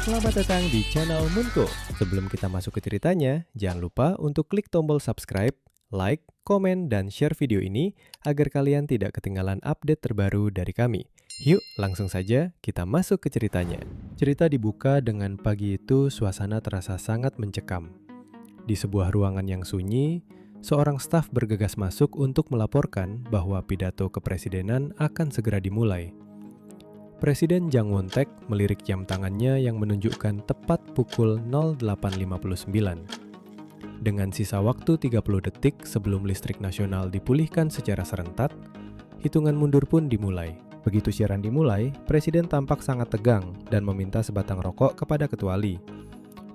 Selamat datang di channel Munko. Sebelum kita masuk ke ceritanya, jangan lupa untuk klik tombol subscribe, like, komen, dan share video ini agar kalian tidak ketinggalan update terbaru dari kami. Yuk, langsung saja kita masuk ke ceritanya. Cerita dibuka dengan pagi itu suasana terasa sangat mencekam. Di sebuah ruangan yang sunyi, seorang staf bergegas masuk untuk melaporkan bahwa pidato kepresidenan akan segera dimulai. Presiden Jang Won-taek melirik jam tangannya yang menunjukkan tepat pukul 08.59. Dengan sisa waktu 30 detik sebelum listrik nasional dipulihkan secara serentak, hitungan mundur pun dimulai. Begitu siaran dimulai, Presiden tampak sangat tegang dan meminta sebatang rokok kepada ketuali.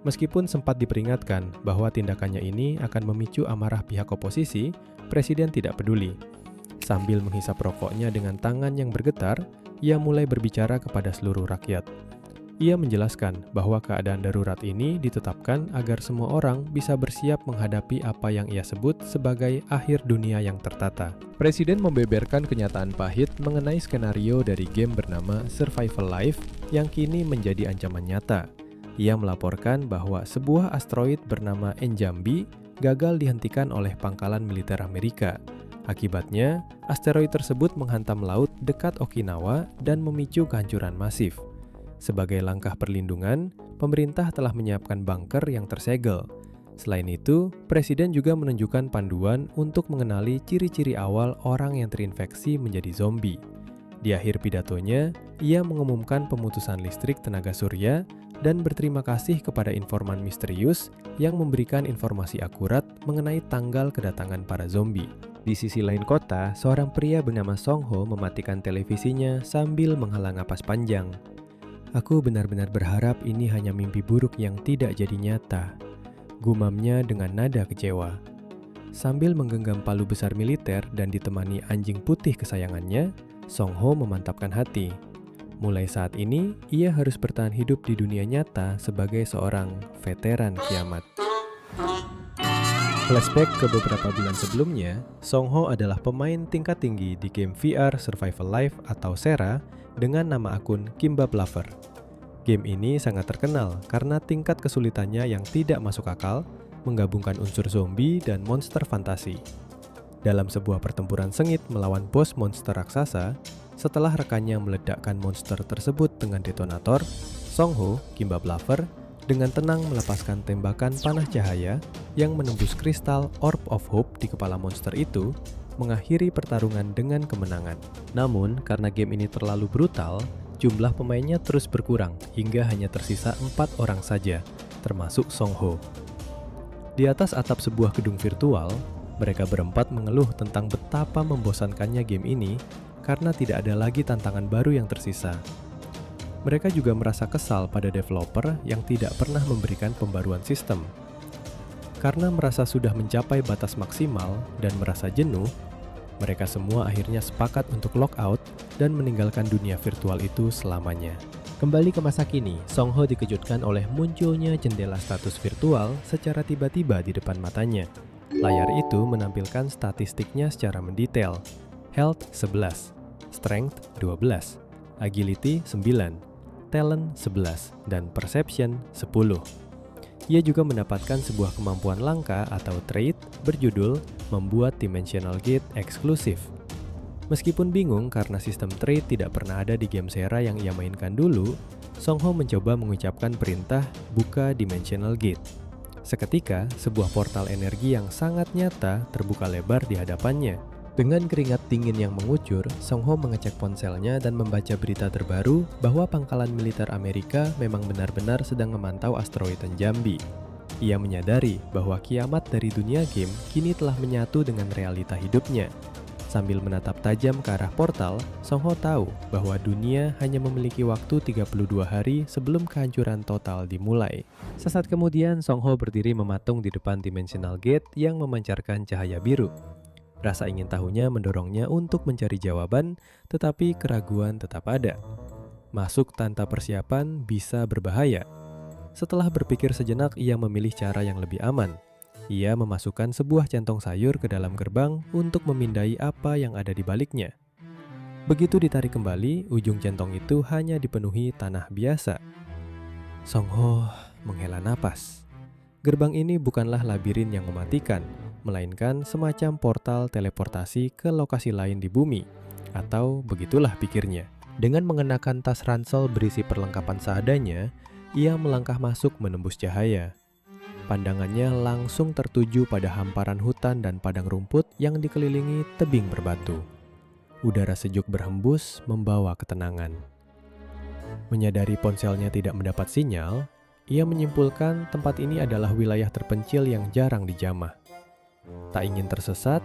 Meskipun sempat diperingatkan bahwa tindakannya ini akan memicu amarah pihak oposisi, Presiden tidak peduli. Sambil menghisap rokoknya dengan tangan yang bergetar, ia mulai berbicara kepada seluruh rakyat. Ia menjelaskan bahwa keadaan darurat ini ditetapkan agar semua orang bisa bersiap menghadapi apa yang ia sebut sebagai akhir dunia yang tertata. Presiden membeberkan kenyataan pahit mengenai skenario dari game bernama Survival Life yang kini menjadi ancaman nyata. Ia melaporkan bahwa sebuah asteroid bernama Enjambi gagal dihentikan oleh pangkalan militer Amerika. Akibatnya, asteroid tersebut menghantam laut dekat Okinawa dan memicu kehancuran masif. Sebagai langkah perlindungan, pemerintah telah menyiapkan bunker yang tersegel. Selain itu, Presiden juga menunjukkan panduan untuk mengenali ciri-ciri awal orang yang terinfeksi menjadi zombie. Di akhir pidatonya, ia mengumumkan pemutusan listrik tenaga surya dan berterima kasih kepada informan misterius yang memberikan informasi akurat mengenai tanggal kedatangan para zombie. Di sisi lain kota, seorang pria bernama Song Ho mematikan televisinya sambil menghela napas panjang. "Aku benar-benar berharap ini hanya mimpi buruk yang tidak jadi nyata," gumamnya dengan nada kecewa. Sambil menggenggam palu besar militer dan ditemani anjing putih kesayangannya, Song Ho memantapkan hati. Mulai saat ini, ia harus bertahan hidup di dunia nyata sebagai seorang veteran kiamat. Flashback ke beberapa bulan sebelumnya, Song Ho adalah pemain tingkat tinggi di game VR Survival Life atau SERA dengan nama akun Kimbap Lover. Game ini sangat terkenal karena tingkat kesulitannya yang tidak masuk akal, menggabungkan unsur zombie dan monster fantasi. Dalam sebuah pertempuran sengit melawan bos monster raksasa, setelah rekannya meledakkan monster tersebut dengan detonator, Song Ho, Kimbap Lover, dengan tenang melepaskan tembakan panah cahaya yang menembus kristal Orb of Hope di kepala monster itu, mengakhiri pertarungan dengan kemenangan. Namun, karena game ini terlalu brutal, jumlah pemainnya terus berkurang hingga hanya tersisa 4 orang saja, termasuk Song Ho. Di atas atap sebuah gedung virtual, mereka berempat mengeluh tentang betapa membosankannya game ini karena tidak ada lagi tantangan baru yang tersisa. Mereka juga merasa kesal pada developer yang tidak pernah memberikan pembaruan sistem. Karena merasa sudah mencapai batas maksimal dan merasa jenuh, mereka semua akhirnya sepakat untuk lockout dan meninggalkan dunia virtual itu selamanya. Kembali ke masa kini, Song Ho dikejutkan oleh munculnya jendela status virtual secara tiba-tiba di depan matanya. Layar itu menampilkan statistiknya secara mendetail. Health 11, Strength 12, Agility 9, Talent 11, dan Perception 10. Ia juga mendapatkan sebuah kemampuan langka atau trait berjudul Membuat Dimensional Gate Eksklusif. Meskipun bingung karena sistem trait tidak pernah ada di game SERA yang ia mainkan dulu, Song Ho mencoba mengucapkan perintah buka Dimensional Gate. Seketika, sebuah portal energi yang sangat nyata terbuka lebar di hadapannya. Dengan keringat dingin yang mengucur, Song Ho mengecek ponselnya dan membaca berita terbaru bahwa pangkalan militer Amerika memang benar-benar sedang memantau asteroid Enjambi. Ia menyadari bahwa kiamat dari dunia game kini telah menyatu dengan realita hidupnya. Sambil menatap tajam ke arah portal, Song Ho tahu bahwa dunia hanya memiliki waktu 32 hari sebelum kehancuran total dimulai. Sesaat kemudian, Song Ho berdiri mematung di depan Dimensional Gate yang memancarkan cahaya biru. Rasa ingin tahunya mendorongnya untuk mencari jawaban, tetapi keraguan tetap ada. Masuk tanpa persiapan bisa berbahaya. Setelah berpikir sejenak, ia memilih cara yang lebih aman. Ia memasukkan sebuah centong sayur ke dalam gerbang untuk memindai apa yang ada di baliknya. Begitu ditarik kembali, ujung centong itu hanya dipenuhi tanah biasa. Song Ho menghela napas. Gerbang ini bukanlah labirin yang mematikan, melainkan semacam portal teleportasi ke lokasi lain di bumi. Atau begitulah pikirnya. Dengan mengenakan tas ransel berisi perlengkapan seadanya, ia melangkah masuk menembus cahaya. Pandangannya langsung tertuju pada hamparan hutan dan padang rumput yang dikelilingi tebing berbatu. Udara sejuk berhembus membawa ketenangan. Menyadari ponselnya tidak mendapat sinyal, ia menyimpulkan tempat ini adalah wilayah terpencil yang jarang dijamah. Tak ingin tersesat,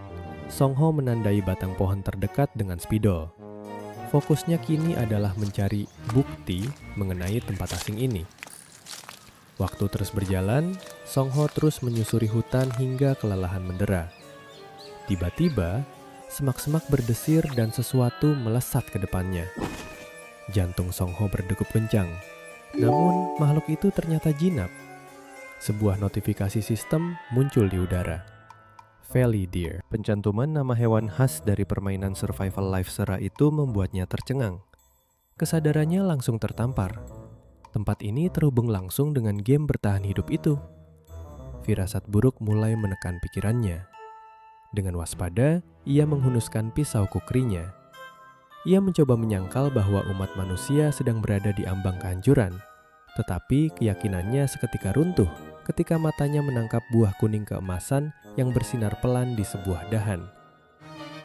Song Ho menandai batang pohon terdekat dengan spidol. Fokusnya kini adalah mencari bukti mengenai tempat asing ini. Waktu terus berjalan, Song Ho terus menyusuri hutan hingga kelelahan mendera. Tiba-tiba, semak-semak berdesir dan sesuatu melesat ke depannya. Jantung Song Ho berdegup kencang. Namun, makhluk itu ternyata jinak. Sebuah notifikasi sistem muncul di udara. Valley Deer. Pencantuman nama hewan khas dari permainan survival life Sera itu membuatnya tercengang. Kesadarannya langsung tertampar. Tempat ini terhubung langsung dengan game bertahan hidup itu. Firasat buruk mulai menekan pikirannya. Dengan waspada, ia menghunuskan pisau kukrinya. Ia mencoba menyangkal bahwa umat manusia sedang berada di ambang kehancuran. Tetapi keyakinannya seketika runtuh ketika matanya menangkap buah kuning keemasan yang bersinar pelan di sebuah dahan.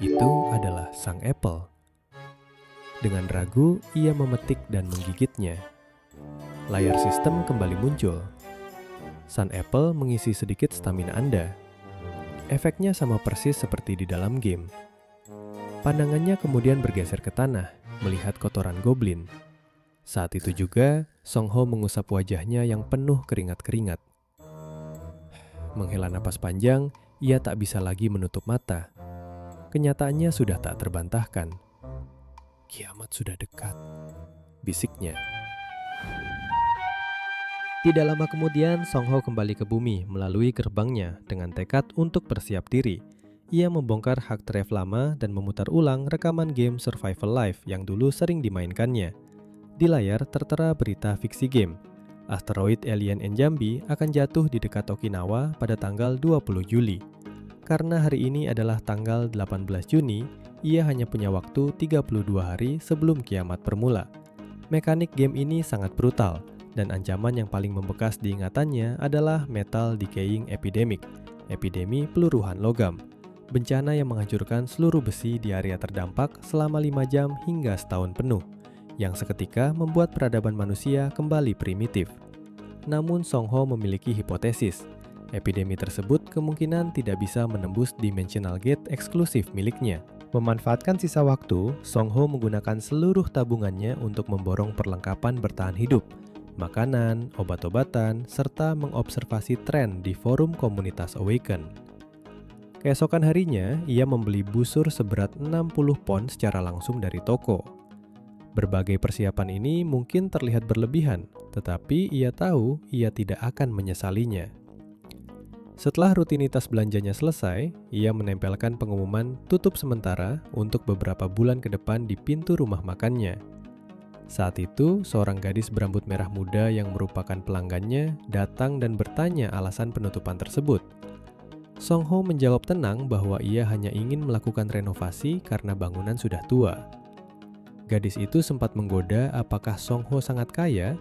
Itu adalah sang apple. Dengan ragu, ia memetik dan menggigitnya. Layar sistem kembali muncul. Sun Apple mengisi sedikit stamina Anda. Efeknya sama persis seperti di dalam game. Pandangannya kemudian bergeser ke tanah, melihat kotoran goblin. Saat itu juga, Song Ho mengusap wajahnya yang penuh keringat-keringat. Menghela napas panjang, ia tak bisa lagi menutup mata. Kenyataannya sudah tak terbantahkan. Kiamat sudah dekat, bisiknya. Tidak lama kemudian, Song Ho kembali ke bumi melalui gerbangnya dengan tekad untuk bersiap diri. Ia membongkar hard drive lama dan memutar ulang rekaman game Survival Life yang dulu sering dimainkannya. Di layar tertera berita fiksi game. Asteroid Alien Njambi akan jatuh di dekat Okinawa pada tanggal 20 Juli. Karena hari ini adalah tanggal 18 Juni, ia hanya punya waktu 32 hari sebelum kiamat bermula. Mekanik game ini sangat brutal, dan ancaman yang paling membekas di ingatannya adalah Metal Decaying Epidemic, epidemi peluruhan logam. Bencana yang menghancurkan seluruh besi di area terdampak selama 5 jam hingga setahun penuh, yang seketika membuat peradaban manusia kembali primitif. Namun Song Ho memiliki hipotesis, epidemi tersebut kemungkinan tidak bisa menembus Dimensional Gate eksklusif miliknya. Memanfaatkan sisa waktu, Song Ho menggunakan seluruh tabungannya untuk memborong perlengkapan bertahan hidup, makanan, obat-obatan, serta mengobservasi tren di forum komunitas Awaken. Keesokan harinya, ia membeli busur seberat 60 pon secara langsung dari toko. Berbagai persiapan ini mungkin terlihat berlebihan, tetapi ia tahu ia tidak akan menyesalinya. Setelah rutinitas belanjanya selesai, ia menempelkan pengumuman tutup sementara untuk beberapa bulan ke depan di pintu rumah makannya. Saat itu, seorang gadis berambut merah muda yang merupakan pelanggannya datang dan bertanya alasan penutupan tersebut. Song Ho menjawab tenang bahwa ia hanya ingin melakukan renovasi karena bangunan sudah tua. Gadis itu sempat menggoda apakah Song Ho sangat kaya,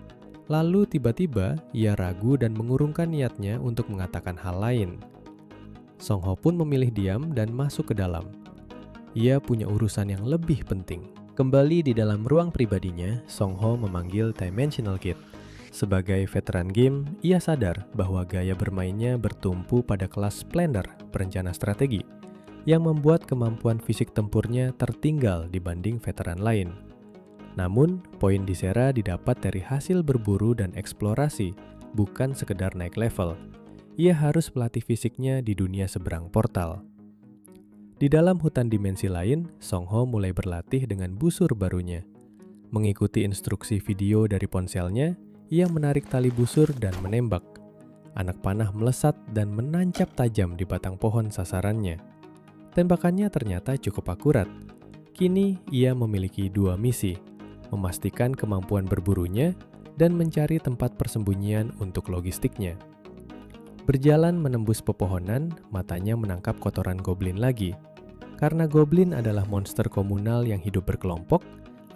lalu tiba-tiba ia ragu dan mengurungkan niatnya untuk mengatakan hal lain. Song Ho pun memilih diam dan masuk ke dalam. Ia punya urusan yang lebih penting. Kembali di dalam ruang pribadinya, Song Ho memanggil Dimensional Gate. Sebagai veteran game, ia sadar bahwa gaya bermainnya bertumpu pada kelas Splendor, perencana strategi, yang membuat kemampuan fisik tempurnya tertinggal dibanding veteran lain. Namun, poin di Sera didapat dari hasil berburu dan eksplorasi, bukan sekedar naik level. Ia harus melatih fisiknya di dunia seberang portal. Di dalam hutan dimensi lain, Song Ho mulai berlatih dengan busur barunya. Mengikuti instruksi video dari ponselnya, ia menarik tali busur dan menembak. Anak panah melesat dan menancap tajam di batang pohon sasarannya. Tembakannya ternyata cukup akurat. Kini ia memiliki 2 misi, memastikan kemampuan berburunya dan mencari tempat persembunyian untuk logistiknya. Berjalan menembus pepohonan, matanya menangkap kotoran goblin lagi. Karena goblin adalah monster komunal yang hidup berkelompok,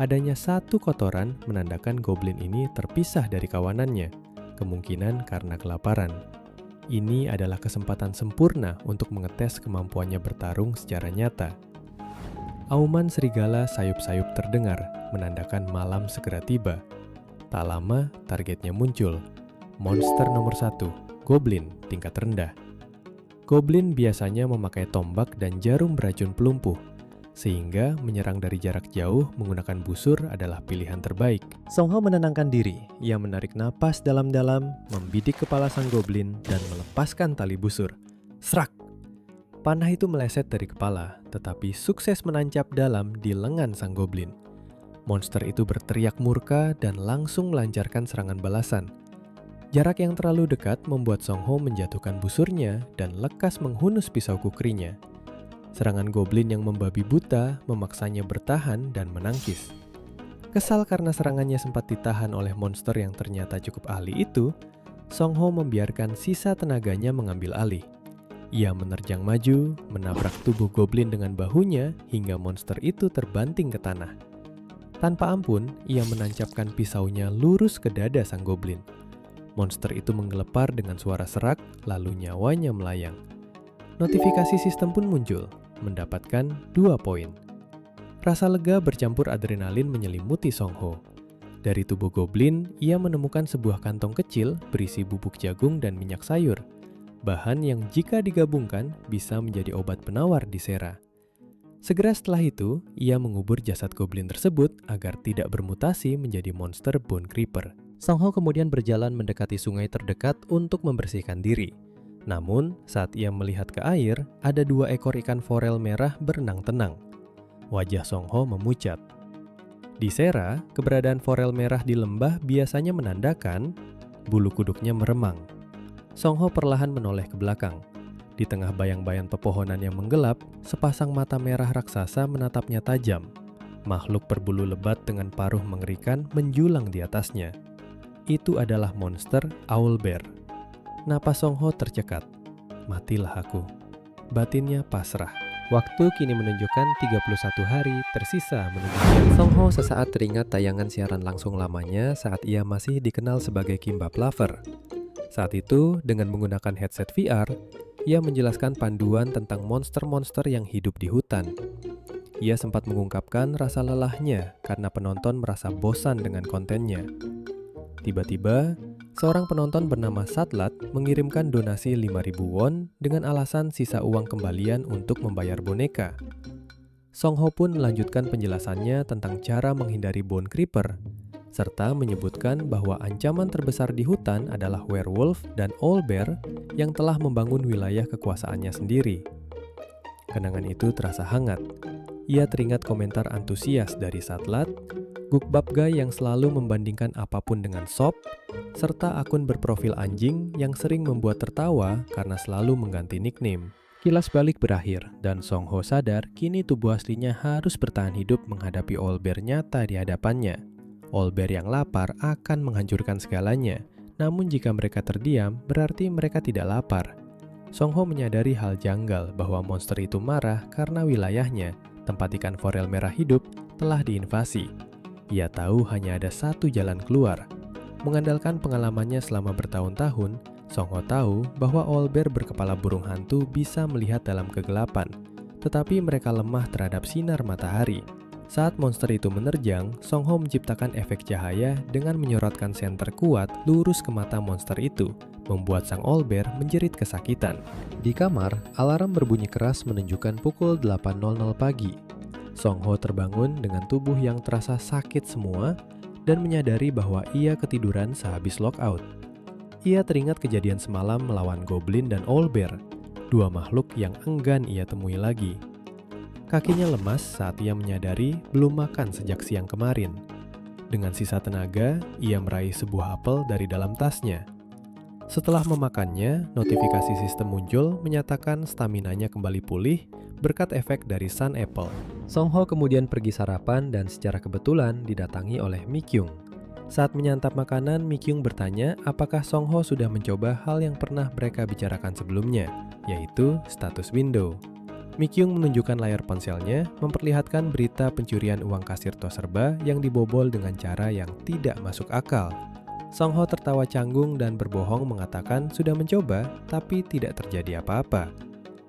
adanya satu kotoran menandakan goblin ini terpisah dari kawanannya, kemungkinan karena kelaparan. Ini adalah kesempatan sempurna untuk mengetes kemampuannya bertarung secara nyata. Auman serigala sayup-sayup terdengar, menandakan malam segera tiba. Tak lama, targetnya muncul. Monster nomor 1, goblin tingkat rendah. Goblin biasanya memakai tombak dan jarum beracun pelumpuh, sehingga menyerang dari jarak jauh menggunakan busur adalah pilihan terbaik. Song Ho menenangkan diri. Ia menarik napas dalam-dalam, membidik kepala sang goblin, dan melepaskan tali busur. Srak! Panah itu meleset dari kepala, tetapi sukses menancap dalam di lengan sang goblin. Monster itu berteriak murka dan langsung melancarkan serangan balasan. Jarak yang terlalu dekat membuat Song Ho menjatuhkan busurnya dan lekas menghunus pisau kukrinya. Serangan goblin yang membabi buta memaksanya bertahan dan menangkis. Kesal karena serangannya sempat ditahan oleh monster yang ternyata cukup ahli itu, Song Ho membiarkan sisa tenaganya mengambil alih. Ia menerjang maju, menabrak tubuh goblin dengan bahunya hingga monster itu terbanting ke tanah. Tanpa ampun, ia menancapkan pisaunya lurus ke dada sang goblin. Monster itu menggelepar dengan suara serak, lalu nyawanya melayang. Notifikasi sistem pun muncul, mendapatkan 2 poin. Rasa lega bercampur adrenalin menyelimuti Song Ho. Dari tubuh goblin, ia menemukan sebuah kantong kecil berisi bubuk jagung dan minyak sayur. Bahan yang jika digabungkan bisa menjadi obat penawar di Sera. Segera setelah itu, ia mengubur jasad goblin tersebut agar tidak bermutasi menjadi monster Bone Creeper. Song Ho kemudian berjalan mendekati sungai terdekat untuk membersihkan diri. Namun, saat ia melihat ke air, ada 2 ekor ikan forel merah berenang tenang. Wajah Song Ho memucat. Di Sera, keberadaan forel merah di lembah biasanya menandakan bulu kuduknya meremang. Song Ho perlahan menoleh ke belakang. Di tengah bayang-bayang pepohonan yang menggelap, sepasang mata merah raksasa menatapnya tajam. Makhluk berbulu lebat dengan paruh mengerikan menjulang di atasnya. Itu adalah monster Owlbear. Napas Song Ho tercekat. Matilah aku. Batinnya pasrah. Waktu kini menunjukkan 31 hari tersisa menunggu. Song Ho sesaat teringat tayangan siaran langsung lamanya saat ia masih dikenal sebagai Kimbap Lover. Saat itu, dengan menggunakan headset VR, ia menjelaskan panduan tentang monster-monster yang hidup di hutan. Ia sempat mengungkapkan rasa lelahnya karena penonton merasa bosan dengan kontennya. Tiba-tiba, seorang penonton bernama Satlat mengirimkan donasi 5.000 won dengan alasan sisa uang kembalian untuk membayar boneka. Song Ho pun melanjutkan penjelasannya tentang cara menghindari Bone Creeper, serta menyebutkan bahwa ancaman terbesar di hutan adalah werewolf dan owlbear yang telah membangun wilayah kekuasaannya sendiri. Kenangan itu terasa hangat. Ia teringat komentar antusias dari Satlat, Gukbap Guy yang selalu membandingkan apapun dengan sop, serta akun berprofil anjing yang sering membuat tertawa karena selalu mengganti nickname. Kilas balik berakhir, dan Song Ho sadar kini tubuh aslinya harus bertahan hidup menghadapi owlbear nyata di hadapannya. Owlbear yang lapar akan menghancurkan segalanya, namun jika mereka terdiam, berarti mereka tidak lapar. Song Ho menyadari hal janggal bahwa monster itu marah karena wilayahnya, tempat ikan forel merah hidup, telah diinvasi. Ia tahu hanya ada satu jalan keluar. Mengandalkan pengalamannya selama bertahun-tahun, Song Ho tahu bahwa owlbear berkepala burung hantu bisa melihat dalam kegelapan, tetapi mereka lemah terhadap sinar matahari. Saat monster itu menerjang, Song Ho menciptakan efek cahaya dengan menyorotkan senter kuat lurus ke mata monster itu, membuat sang owlbear menjerit kesakitan. Di kamar, alarm berbunyi keras menunjukkan pukul 8.00 pagi. Song Ho terbangun dengan tubuh yang terasa sakit semua dan menyadari bahwa ia ketiduran sehabis lockout. Ia teringat kejadian semalam melawan goblin dan owlbear, 2 makhluk yang enggan ia temui lagi. Kakinya lemas saat ia menyadari belum makan sejak siang kemarin. Dengan sisa tenaga, ia meraih sebuah apel dari dalam tasnya. Setelah memakannya, notifikasi sistem muncul menyatakan staminanya kembali pulih berkat efek dari Sun Apple. Song Ho kemudian pergi sarapan dan secara kebetulan didatangi oleh Mi Kyung. Saat menyantap makanan, Mi-kyung bertanya apakah Song Ho sudah mencoba hal yang pernah mereka bicarakan sebelumnya, yaitu status window. Mi-kyung menunjukkan layar ponselnya, memperlihatkan berita pencurian uang kasir tos serba yang dibobol dengan cara yang tidak masuk akal. Song Ho tertawa canggung dan berbohong mengatakan sudah mencoba, tapi tidak terjadi apa-apa.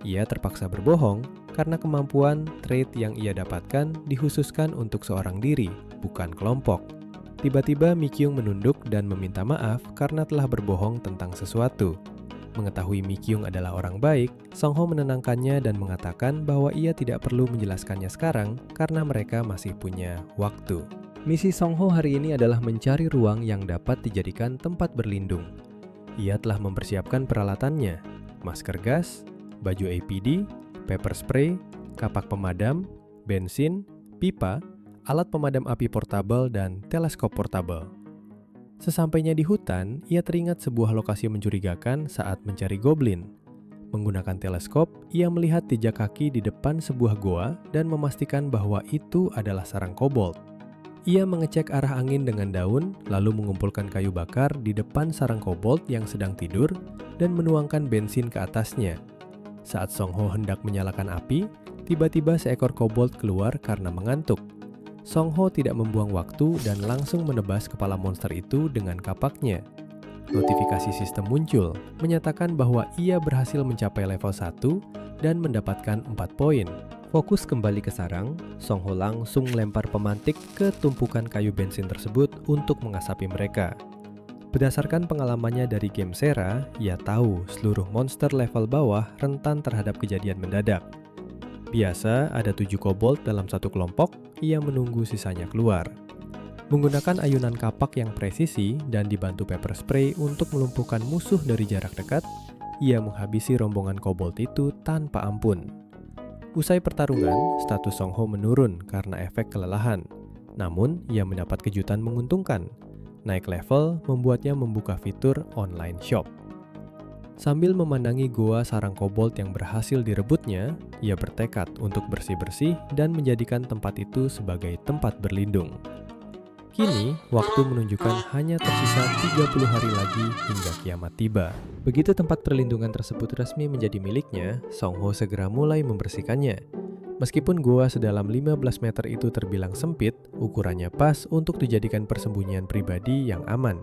Ia terpaksa berbohong karena kemampuan trait yang ia dapatkan dikhususkan untuk seorang diri, bukan kelompok. Tiba-tiba Mi-kyung menunduk dan meminta maaf karena telah berbohong tentang sesuatu. Mengetahui Mi-kyung adalah orang baik, Song Ho menenangkannya dan mengatakan bahwa ia tidak perlu menjelaskannya sekarang karena mereka masih punya waktu. Misi Song Ho hari ini adalah mencari ruang yang dapat dijadikan tempat berlindung. Ia telah mempersiapkan peralatannya, masker gas, baju APD, pepper spray, kapak pemadam, bensin, pipa, alat pemadam api portabel, dan teleskop portabel. Sesampainya di hutan, ia teringat sebuah lokasi mencurigakan saat mencari goblin. Menggunakan teleskop, ia melihat jejak kaki di depan sebuah goa dan memastikan bahwa itu adalah sarang kobold. Ia mengecek arah angin dengan daun, lalu mengumpulkan kayu bakar di depan sarang kobold yang sedang tidur dan menuangkan bensin ke atasnya. Saat Song Ho hendak menyalakan api, tiba-tiba seekor kobold keluar karena mengantuk. Song Ho tidak membuang waktu dan langsung menebas kepala monster itu dengan kapaknya. Notifikasi sistem muncul, menyatakan bahwa ia berhasil mencapai level 1 dan mendapatkan 4 poin. Fokus kembali ke sarang, Song Ho langsung melempar pemantik ke tumpukan kayu bensin tersebut untuk mengasapi mereka. Berdasarkan pengalamannya dari game Sera, ia tahu seluruh monster level bawah rentan terhadap kejadian mendadak. Biasa ada 7 kobold dalam satu kelompok, ia menunggu sisanya keluar. Menggunakan ayunan kapak yang presisi dan dibantu pepper spray untuk melumpuhkan musuh dari jarak dekat, ia menghabisi rombongan kobold itu tanpa ampun. Usai pertarungan, status Song Ho menurun karena efek kelelahan. Namun, ia mendapat kejutan menguntungkan. Naik level membuatnya membuka fitur online shop. Sambil memandangi goa sarang kobold yang berhasil direbutnya, ia bertekad untuk bersih-bersih dan menjadikan tempat itu sebagai tempat berlindung. Kini, waktu menunjukkan hanya tersisa 30 hari lagi hingga kiamat tiba. Begitu tempat perlindungan tersebut resmi menjadi miliknya, Song Ho segera mulai membersihkannya. Meskipun goa sedalam 15 meter itu terbilang sempit, ukurannya pas untuk dijadikan persembunyian pribadi yang aman.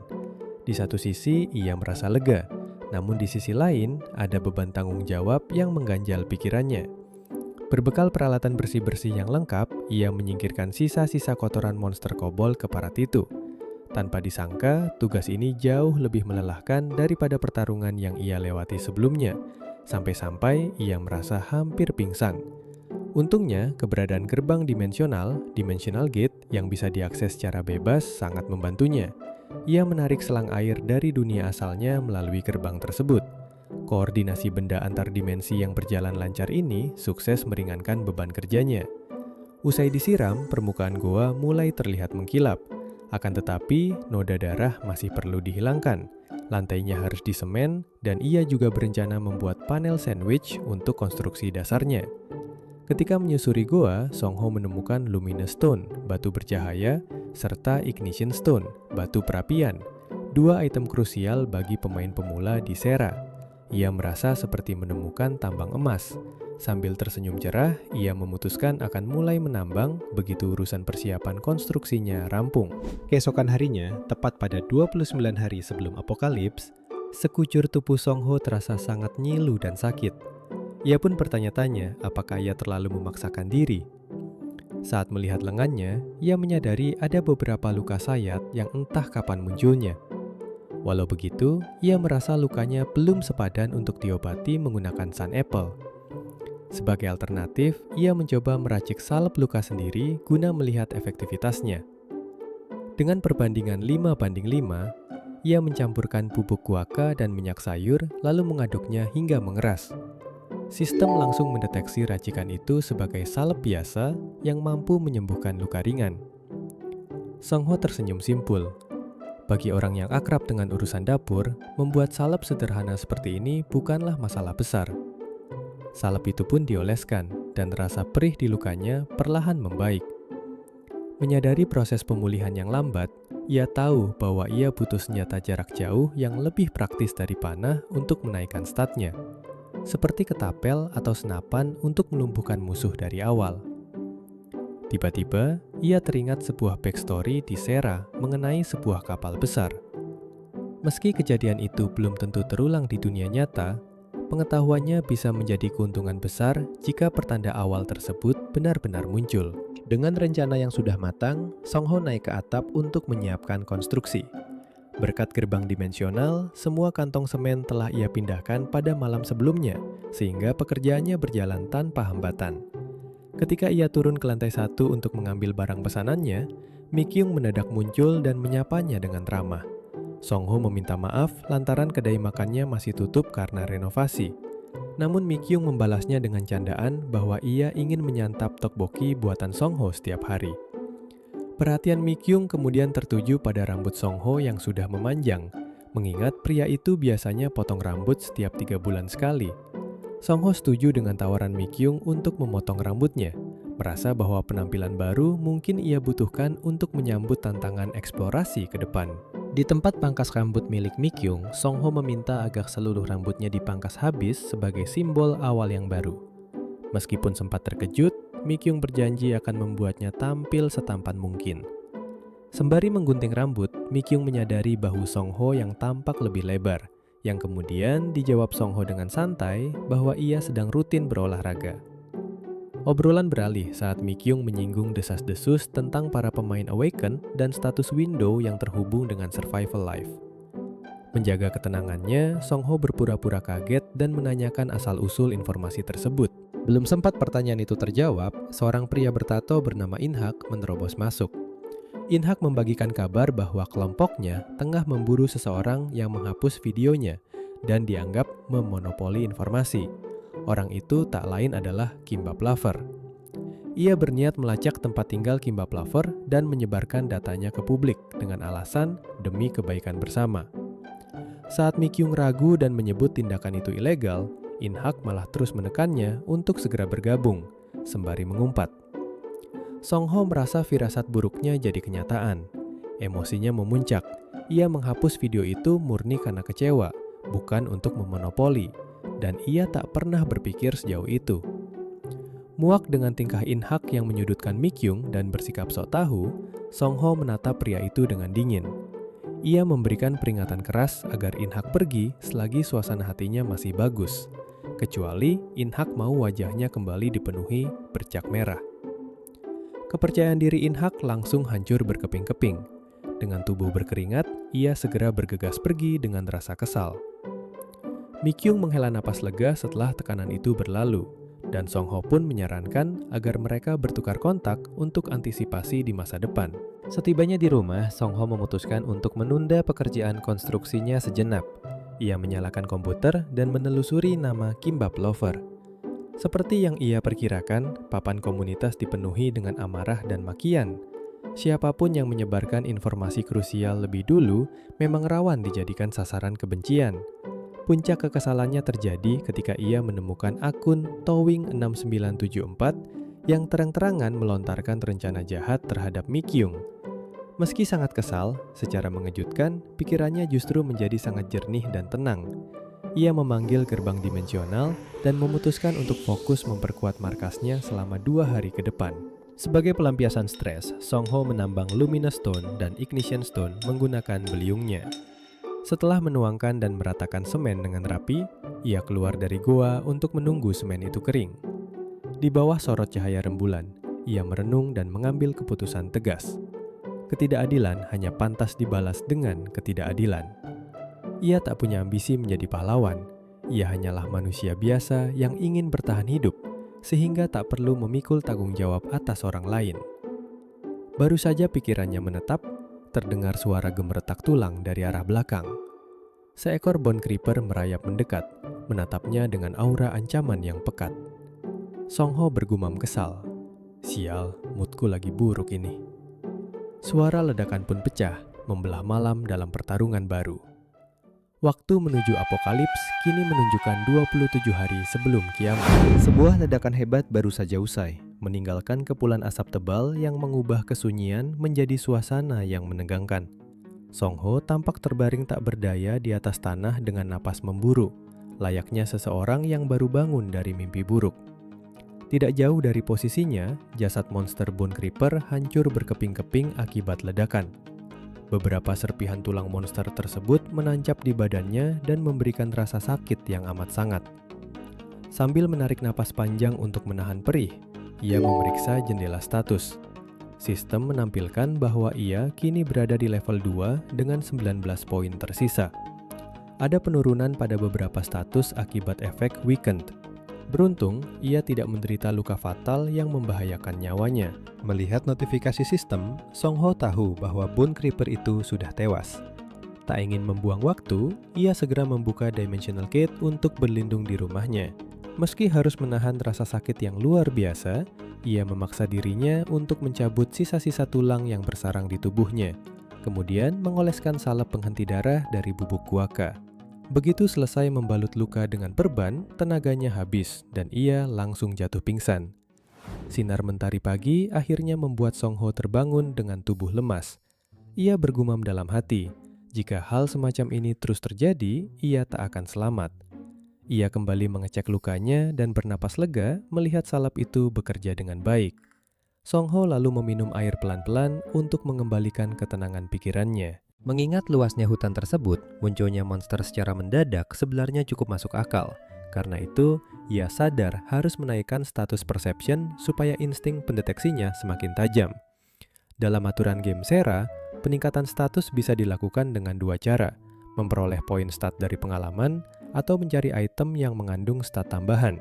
Di satu sisi, ia merasa lega. Namun di sisi lain, ada beban tanggung jawab yang mengganjal pikirannya. Berbekal peralatan bersih-bersih yang lengkap, ia menyingkirkan sisa-sisa kotoran monster kobold ke parat itu. Tanpa disangka, tugas ini jauh lebih melelahkan daripada pertarungan yang ia lewati sebelumnya. Sampai-sampai ia merasa hampir pingsan. Untungnya, keberadaan gerbang Dimensional Gate, yang bisa diakses secara bebas sangat membantunya. Ia menarik selang air dari dunia asalnya melalui gerbang tersebut. Koordinasi benda antar dimensi yang berjalan lancar ini sukses meringankan beban kerjanya. Usai disiram, permukaan goa mulai terlihat mengkilap. Akan tetapi, noda darah masih perlu dihilangkan. Lantainya harus disemen, dan ia juga berencana membuat panel sandwich untuk konstruksi dasarnya. Ketika menyusuri goa, Song Ho menemukan Luminous Stone, batu bercahaya, serta Ignition Stone, batu perapian, 2 item krusial bagi pemain pemula di Sera. Ia merasa seperti menemukan tambang emas. Sambil tersenyum cerah, ia memutuskan akan mulai menambang begitu urusan persiapan konstruksinya rampung. Keesokan harinya, tepat pada 29 hari sebelum apokalips, sekucur tubuh Song Ho terasa sangat nyilu dan sakit. Ia pun bertanya-tanya apakah ia terlalu memaksakan diri. Saat melihat lengannya, ia menyadari ada beberapa luka sayat yang entah kapan munculnya. Walau begitu, ia merasa lukanya belum sepadan untuk diobati menggunakan Sun Apple. Sebagai alternatif, ia mencoba meracik salep luka sendiri guna melihat efektivitasnya. Dengan perbandingan 5:5, ia mencampurkan bubuk guaka dan minyak sayur lalu mengaduknya hingga mengeras. Sistem langsung mendeteksi racikan itu sebagai salep biasa yang mampu menyembuhkan luka ringan. Song Ho tersenyum simpul. Bagi orang yang akrab dengan urusan dapur, membuat salep sederhana seperti ini bukanlah masalah besar. Salep itu pun dioleskan, dan rasa perih di lukanya perlahan membaik. Menyadari proses pemulihan yang lambat, Ia tahu bahwa ia butuh senjata jarak jauh yang lebih praktis dari panah untuk menaikkan statnya, seperti ketapel atau senapan untuk melumpuhkan musuh dari awal. Tiba-tiba, ia teringat sebuah backstory di Sera mengenai sebuah kapal besar. Meski kejadian itu belum tentu terulang di dunia nyata, pengetahuannya bisa menjadi keuntungan besar jika pertanda awal tersebut benar-benar muncul. Dengan rencana yang sudah matang, Song Ho naik ke atap untuk menyiapkan konstruksi. Berkat gerbang dimensional, semua kantong semen telah ia pindahkan pada malam sebelumnya, sehingga pekerjaannya berjalan tanpa hambatan. Ketika ia turun ke lantai 1 untuk mengambil barang pesanannya, Mi Kyung mendadak muncul dan menyapanya dengan ramah. Song Ho meminta maaf lantaran kedai makannya masih tutup karena renovasi. Namun Mi Kyung membalasnya dengan candaan bahwa ia ingin menyantap tteokbokki buatan Song Ho setiap hari. Perhatian Mi Kyung kemudian tertuju pada rambut Song Ho yang sudah memanjang, mengingat pria itu biasanya potong rambut setiap 3 bulan sekali. Song Ho setuju dengan tawaran Mi Kyung untuk memotong rambutnya, merasa bahwa penampilan baru mungkin ia butuhkan untuk menyambut tantangan eksplorasi ke depan. Di tempat pangkas rambut milik Mi Kyung, Song Ho meminta agar seluruh rambutnya dipangkas habis sebagai simbol awal yang baru. Meskipun sempat terkejut, Mi Kyung berjanji akan membuatnya tampil setampan mungkin. Sembari menggunting rambut, Mi Kyung menyadari bahu Song Ho yang tampak lebih lebar, yang kemudian dijawab Song Ho dengan santai bahwa ia sedang rutin berolahraga. Obrolan beralih saat Mi Kyung menyinggung desas-desus tentang para pemain Awaken dan status window yang terhubung dengan Survival Life. Menjaga ketenangannya, Song Ho berpura-pura kaget dan menanyakan asal-usul informasi tersebut. Belum sempat pertanyaan itu terjawab, seorang pria bertato bernama In-hak menerobos masuk. In-hak membagikan kabar bahwa kelompoknya tengah memburu seseorang yang menghapus videonya dan dianggap memonopoli informasi. Orang itu tak lain adalah Kimbap Lover. Ia berniat melacak tempat tinggal Kimbap Lover dan menyebarkan datanya ke publik dengan alasan demi kebaikan bersama. Saat Mi Kyung ragu dan menyebut tindakan itu ilegal, In-hak malah terus menekannya untuk segera bergabung, sembari mengumpat. Song Ho merasa firasat buruknya jadi kenyataan. Emosinya memuncak. Ia menghapus video itu murni karena kecewa, bukan untuk memonopoli. Dan ia tak pernah berpikir sejauh itu. Muak dengan tingkah In-hak yang menyudutkan Mi Kyung dan bersikap sok tahu, Song Ho menatap pria itu dengan dingin. Ia memberikan peringatan keras agar In-hak pergi selagi suasana hatinya masih bagus, kecuali In-hak mau wajahnya kembali dipenuhi bercak merah. Kepercayaan diri In-hak langsung hancur berkeping-keping. Dengan tubuh berkeringat, ia segera bergegas pergi dengan rasa kesal. Mi Kyung menghela napas lega setelah tekanan itu berlalu, dan Song Ho pun menyarankan agar mereka bertukar kontak untuk antisipasi di masa depan. Setibanya di rumah, Song Ho memutuskan untuk menunda pekerjaan konstruksinya sejenak. Ia menyalakan komputer dan menelusuri nama Kimbap Lover. Seperti yang ia perkirakan, papan komunitas dipenuhi dengan amarah dan makian. Siapapun yang menyebarkan informasi krusial lebih dulu memang rawan dijadikan sasaran kebencian. Puncak kekesalannya terjadi ketika ia menemukan akun Towing6974 yang terang-terangan melontarkan rencana jahat terhadap Mi Kyung. Meski sangat kesal, secara mengejutkan, pikirannya justru menjadi sangat jernih dan tenang. Ia memanggil gerbang dimensional dan memutuskan untuk fokus memperkuat markasnya selama 2 hari ke depan. Sebagai pelampiasan stres, Song Ho menambang Luminous Stone dan Ignition Stone menggunakan beliungnya. Setelah menuangkan dan meratakan semen dengan rapi, ia keluar dari goa untuk menunggu semen itu kering. Di bawah sorot cahaya rembulan, ia merenung dan mengambil keputusan tegas. Ketidakadilan hanya pantas dibalas dengan ketidakadilan. Ia tak punya ambisi menjadi pahlawan. Ia hanyalah manusia biasa yang ingin bertahan hidup, sehingga tak perlu memikul tanggung jawab atas orang lain. Baru saja pikirannya menetap, terdengar suara gemeretak tulang dari arah belakang. Seekor Bone Creeper merayap mendekat, menatapnya dengan aura ancaman yang pekat. Song Ho bergumam kesal. Sial, moodku lagi buruk ini. Suara ledakan pun pecah, membelah malam dalam pertarungan baru. Waktu menuju apokalips kini menunjukkan 27 hari sebelum kiamat. Sebuah ledakan hebat baru saja usai, meninggalkan kepulan asap tebal yang mengubah kesunyian menjadi suasana yang menegangkan. Song Ho tampak terbaring tak berdaya di atas tanah dengan napas memburu, layaknya seseorang yang baru bangun dari mimpi buruk. Tidak jauh dari posisinya, jasad monster Bone Creeper hancur berkeping-keping akibat ledakan. Beberapa serpihan tulang monster tersebut menancap di badannya dan memberikan rasa sakit yang amat sangat. Sambil menarik napas panjang untuk menahan perih, ia memeriksa jendela status. Sistem menampilkan bahwa ia kini berada di level 2 dengan 19 poin tersisa. Ada penurunan pada beberapa status akibat efek Weakened. Beruntung, ia tidak menderita luka fatal yang membahayakan nyawanya. Melihat notifikasi sistem, Song Ho tahu bahwa Bone Creeper itu sudah tewas. Tak ingin membuang waktu, ia segera membuka Dimensional Gate untuk berlindung di rumahnya. Meski harus menahan rasa sakit yang luar biasa, ia memaksa dirinya untuk mencabut sisa-sisa tulang yang bersarang di tubuhnya, kemudian mengoleskan salep penghenti darah dari bubuk guaka. Begitu selesai membalut luka dengan perban, tenaganya habis dan ia langsung jatuh pingsan. Sinar mentari pagi akhirnya membuat Song Ho terbangun dengan tubuh lemas. Ia bergumam dalam hati, jika hal semacam ini terus terjadi, ia tak akan selamat. Ia kembali mengecek lukanya dan bernapas lega melihat salep itu bekerja dengan baik. Song Ho lalu meminum air pelan-pelan untuk mengembalikan ketenangan pikirannya. Mengingat luasnya hutan tersebut, munculnya monster secara mendadak sebenarnya cukup masuk akal. Karena itu, ia sadar harus menaikkan status perception supaya insting pendeteksinya semakin tajam. Dalam aturan game Sera, peningkatan status bisa dilakukan dengan dua cara, memperoleh poin stat dari pengalaman, atau mencari item yang mengandung stat tambahan.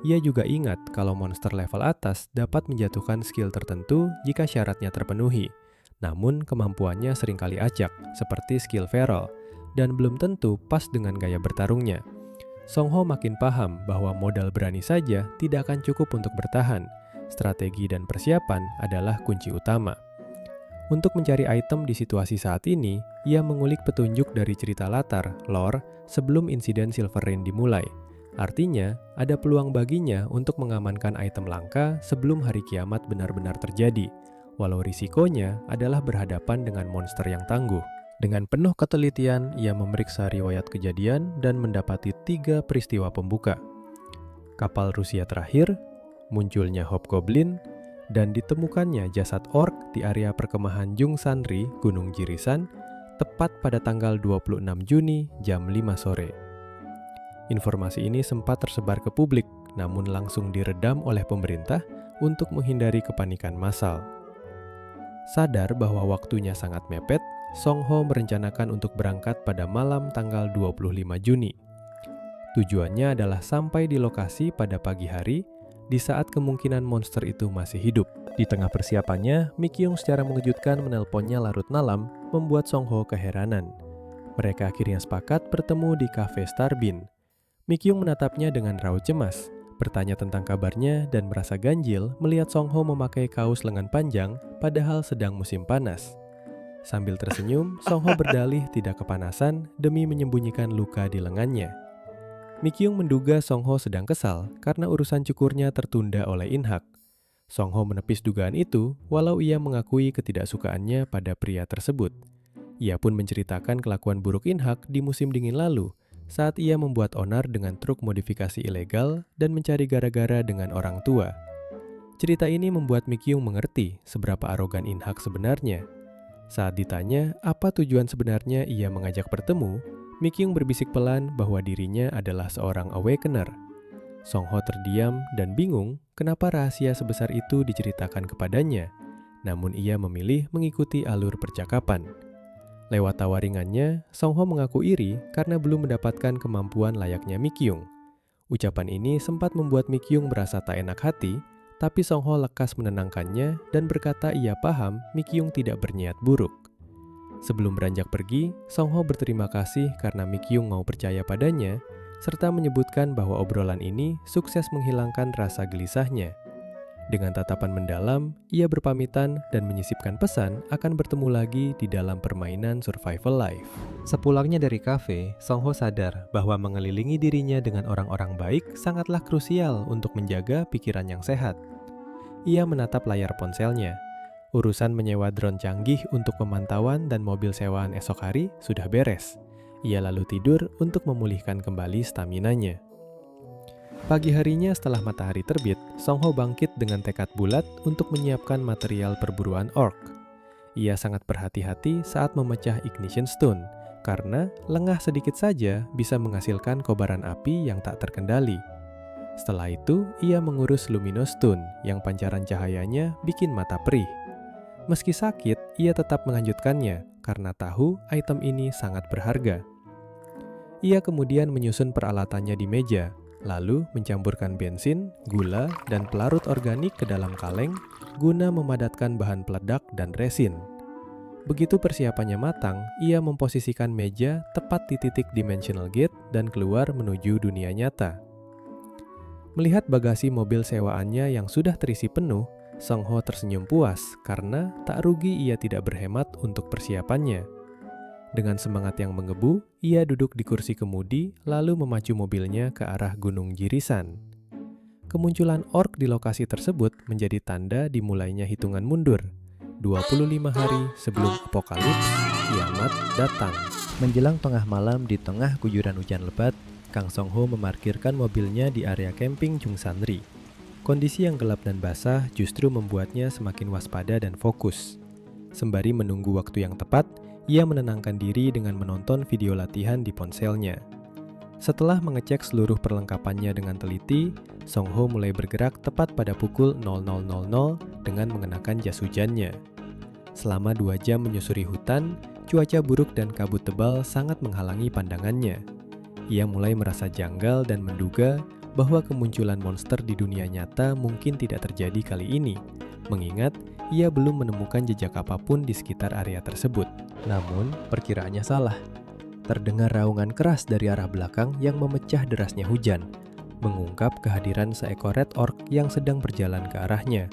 Ia juga ingat kalau monster level atas dapat menjatuhkan skill tertentu jika syaratnya terpenuhi. Namun kemampuannya seringkali acak, seperti skill feral, dan belum tentu pas dengan gaya bertarungnya. Song Ho makin paham bahwa modal berani saja tidak akan cukup untuk bertahan. Strategi dan persiapan adalah kunci utama. Untuk mencari item di situasi saat ini, ia mengulik petunjuk dari cerita latar, lore, sebelum insiden Silver Rain dimulai. Artinya, ada peluang baginya untuk mengamankan item langka sebelum hari kiamat benar-benar terjadi, walau risikonya adalah berhadapan dengan monster yang tangguh. Dengan penuh ketelitian, ia memeriksa riwayat kejadian dan mendapati 3 peristiwa pembuka. Kapal Rusia terakhir, munculnya Hobgoblin, dan ditemukannya jasad orc di area perkemahan Jungsanri, Gunung Jirisan, tepat pada tanggal 26 Juni jam 5 sore. Informasi ini sempat tersebar ke publik, namun langsung diredam oleh pemerintah untuk menghindari kepanikan massal. Sadar bahwa waktunya sangat mepet, Song Ho merencanakan untuk berangkat pada malam tanggal 25 Juni. Tujuannya adalah sampai di lokasi pada pagi hari, di saat kemungkinan monster itu masih hidup. Di tengah persiapannya, Mi Kyung secara mengejutkan menelponnya larut malam, membuat Song Ho keheranan. Mereka akhirnya sepakat bertemu di kafe Starbin. Mi Kyung menatapnya dengan raut cemas, bertanya tentang kabarnya dan merasa ganjil melihat Song Ho memakai kaos lengan panjang padahal sedang musim panas. Sambil tersenyum, Song Ho berdalih tidak kepanasan demi menyembunyikan luka di lengannya. Mi Kyung menduga Song Ho sedang kesal karena urusan cukurnya tertunda oleh In-hak. Song Ho menepis dugaan itu, walau ia mengakui ketidaksukaannya pada pria tersebut. Ia pun menceritakan kelakuan buruk In-hak di musim dingin lalu, saat ia membuat onar dengan truk modifikasi ilegal dan mencari gara-gara dengan orang tua. Cerita ini membuat Mi Kyung mengerti seberapa arogan In-hak sebenarnya. Saat ditanya apa tujuan sebenarnya ia mengajak bertemu, Mi Kyung berbisik pelan bahwa dirinya adalah seorang awakener. Song Ho terdiam dan bingung kenapa rahasia sebesar itu diceritakan kepadanya, namun ia memilih mengikuti alur percakapan. Lewat tawa ringannya, Song Ho mengaku iri karena belum mendapatkan kemampuan layaknya Mi Kyung. Ucapan ini sempat membuat Mi Kyung merasa tak enak hati, tapi Song Ho lekas menenangkannya dan berkata ia paham Mi Kyung tidak berniat buruk. Sebelum beranjak pergi, Song Ho berterima kasih karena Mi Kyung mau percaya padanya, serta menyebutkan bahwa obrolan ini sukses menghilangkan rasa gelisahnya. Dengan tatapan mendalam, ia berpamitan dan menyisipkan pesan akan bertemu lagi di dalam permainan survival life. Sepulangnya dari kafe, Song Ho sadar bahwa mengelilingi dirinya dengan orang-orang baik sangatlah krusial untuk menjaga pikiran yang sehat. Ia menatap layar ponselnya. Urusan menyewa drone canggih untuk pemantauan dan mobil sewaan esok hari sudah beres. Ia lalu tidur untuk memulihkan kembali staminanya. Pagi harinya setelah matahari terbit, Song Ho bangkit dengan tekad bulat untuk menyiapkan material perburuan orc. Ia sangat berhati-hati saat memecah ignition stone, karena lengah sedikit saja bisa menghasilkan kobaran api yang tak terkendali. Setelah itu, ia mengurus luminous stone yang pancaran cahayanya bikin mata perih. Meski sakit, ia tetap melanjutkannya karena tahu item ini sangat berharga. Ia kemudian menyusun peralatannya di meja, lalu mencampurkan bensin, gula, dan pelarut organik ke dalam kaleng guna memadatkan bahan peledak dan resin. Begitu persiapannya matang, ia memposisikan meja tepat di titik dimensional gate dan keluar menuju dunia nyata. Melihat bagasi mobil sewaannya yang sudah terisi penuh, Song Ho tersenyum puas karena tak rugi ia tidak berhemat untuk persiapannya. Dengan semangat yang menggebu, ia duduk di kursi kemudi lalu memacu mobilnya ke arah Gunung Jirisan. Kemunculan orc di lokasi tersebut menjadi tanda dimulainya hitungan mundur. 25 hari sebelum apokalips, kiamat datang. Menjelang tengah malam di tengah guyuran hujan lebat, Kang Song Ho memarkirkan mobilnya di area camping Jungsanri. Kondisi yang gelap dan basah justru membuatnya semakin waspada dan fokus. Sembari menunggu waktu yang tepat, ia menenangkan diri dengan menonton video latihan di ponselnya. Setelah mengecek seluruh perlengkapannya dengan teliti, Song Ho mulai bergerak tepat pada pukul 00.00 dengan mengenakan jas hujannya. Selama 2 jam menyusuri hutan, cuaca buruk dan kabut tebal sangat menghalangi pandangannya. Ia mulai merasa janggal dan menduga bahwa kemunculan monster di dunia nyata mungkin tidak terjadi kali ini, mengingat ia belum menemukan jejak apapun di sekitar area tersebut. Namun, perkiraannya salah. Terdengar raungan keras dari arah belakang yang memecah derasnya hujan, mengungkap kehadiran seekor red orc yang sedang berjalan ke arahnya.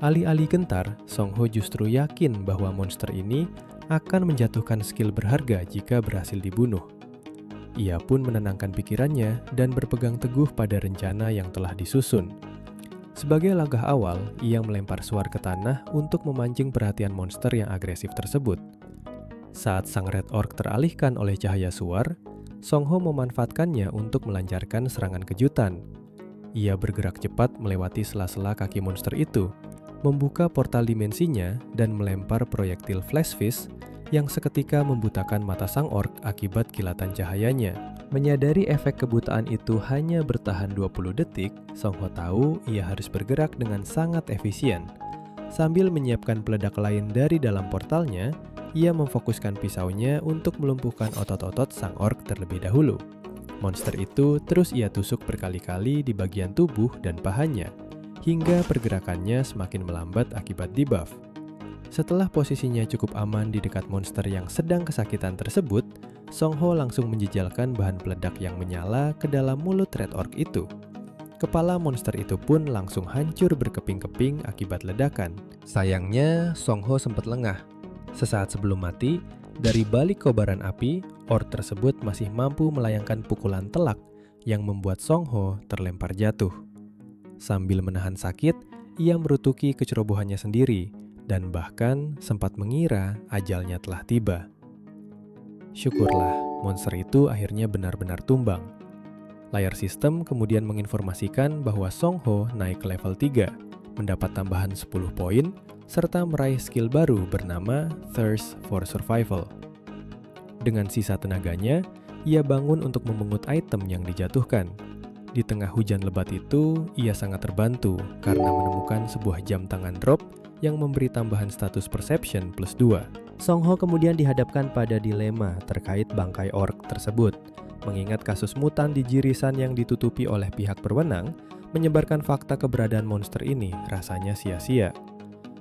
Alih-alih gentar, Song Ho justru yakin bahwa monster ini akan menjatuhkan skill berharga jika berhasil dibunuh. Ia pun menenangkan pikirannya dan berpegang teguh pada rencana yang telah disusun. Sebagai langkah awal, ia melempar suar ke tanah untuk memancing perhatian monster yang agresif tersebut. Saat sang red orc teralihkan oleh cahaya suar, Song Ho memanfaatkannya untuk melancarkan serangan kejutan. Ia bergerak cepat melewati sela-sela kaki monster itu, membuka portal dimensinya dan melempar proyektil flash fist yang seketika membutakan mata sang orc akibat kilatan cahayanya. Menyadari efek kebutaan itu hanya bertahan 20 detik, Song Ho tahu ia harus bergerak dengan sangat efisien. Sambil menyiapkan peledak lain dari dalam portalnya, ia memfokuskan pisaunya untuk melumpuhkan otot-otot sang orc terlebih dahulu. Monster itu terus ia tusuk berkali-kali di bagian tubuh dan pahanya, hingga pergerakannya semakin melambat akibat debuff. Setelah posisinya cukup aman di dekat monster yang sedang kesakitan tersebut, Song Ho langsung menjejalkan bahan peledak yang menyala ke dalam mulut red orc itu. Kepala monster itu pun langsung hancur berkeping-keping akibat ledakan. Sayangnya, Song Ho sempat lengah. Sesaat sebelum mati, dari balik kobaran api, orc tersebut masih mampu melayangkan pukulan telak yang membuat Song Ho terlempar jatuh. Sambil menahan sakit, ia merutuki kecerobohannya sendiri dan bahkan sempat mengira ajalnya telah tiba. Syukurlah, monster itu akhirnya benar-benar tumbang. Layar sistem kemudian menginformasikan bahwa Song Ho naik ke level 3, mendapat tambahan 10 poin, serta meraih skill baru bernama Thirst for Survival. Dengan sisa tenaganya, ia bangun untuk memungut item yang dijatuhkan. Di tengah hujan lebat itu, ia sangat terbantu karena menemukan sebuah jam tangan drop yang memberi tambahan status perception plus 2. Song Ho kemudian dihadapkan pada dilema terkait bangkai orc tersebut. Mengingat kasus mutan di Jirisan yang ditutupi oleh pihak berwenang, menyebarkan fakta keberadaan monster ini rasanya sia-sia.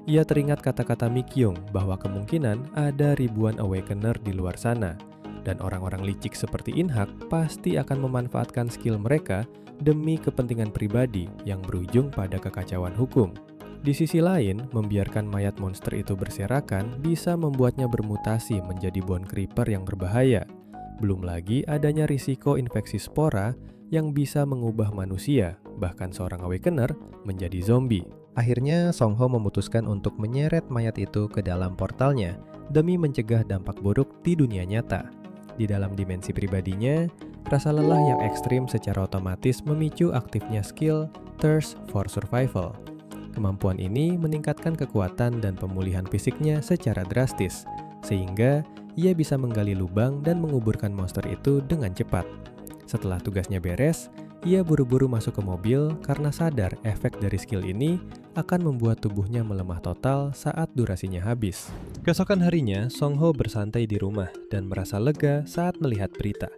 Ia teringat kata-kata Mikyung bahwa kemungkinan ada ribuan Awakener di luar sana, dan orang-orang licik seperti Inhak pasti akan memanfaatkan skill mereka demi kepentingan pribadi yang berujung pada kekacauan hukum. Di sisi lain, membiarkan mayat monster itu berserakan bisa membuatnya bermutasi menjadi bone creeper yang berbahaya. Belum lagi adanya risiko infeksi spora yang bisa mengubah manusia, bahkan seorang Awakener, menjadi zombie. Akhirnya Song Ho memutuskan untuk menyeret mayat itu ke dalam portalnya demi mencegah dampak buruk di dunia nyata. Di dalam dimensi pribadinya, rasa lelah yang ekstrim secara otomatis memicu aktifnya skill Thirst for Survival. Kemampuan ini meningkatkan kekuatan dan pemulihan fisiknya secara drastis, sehingga ia bisa menggali lubang dan menguburkan monster itu dengan cepat. Setelah tugasnya beres, ia buru-buru masuk ke mobil karena sadar efek dari skill ini akan membuat tubuhnya melemah total saat durasinya habis. Keesokan harinya, Song Ho bersantai di rumah dan merasa lega saat melihat berita.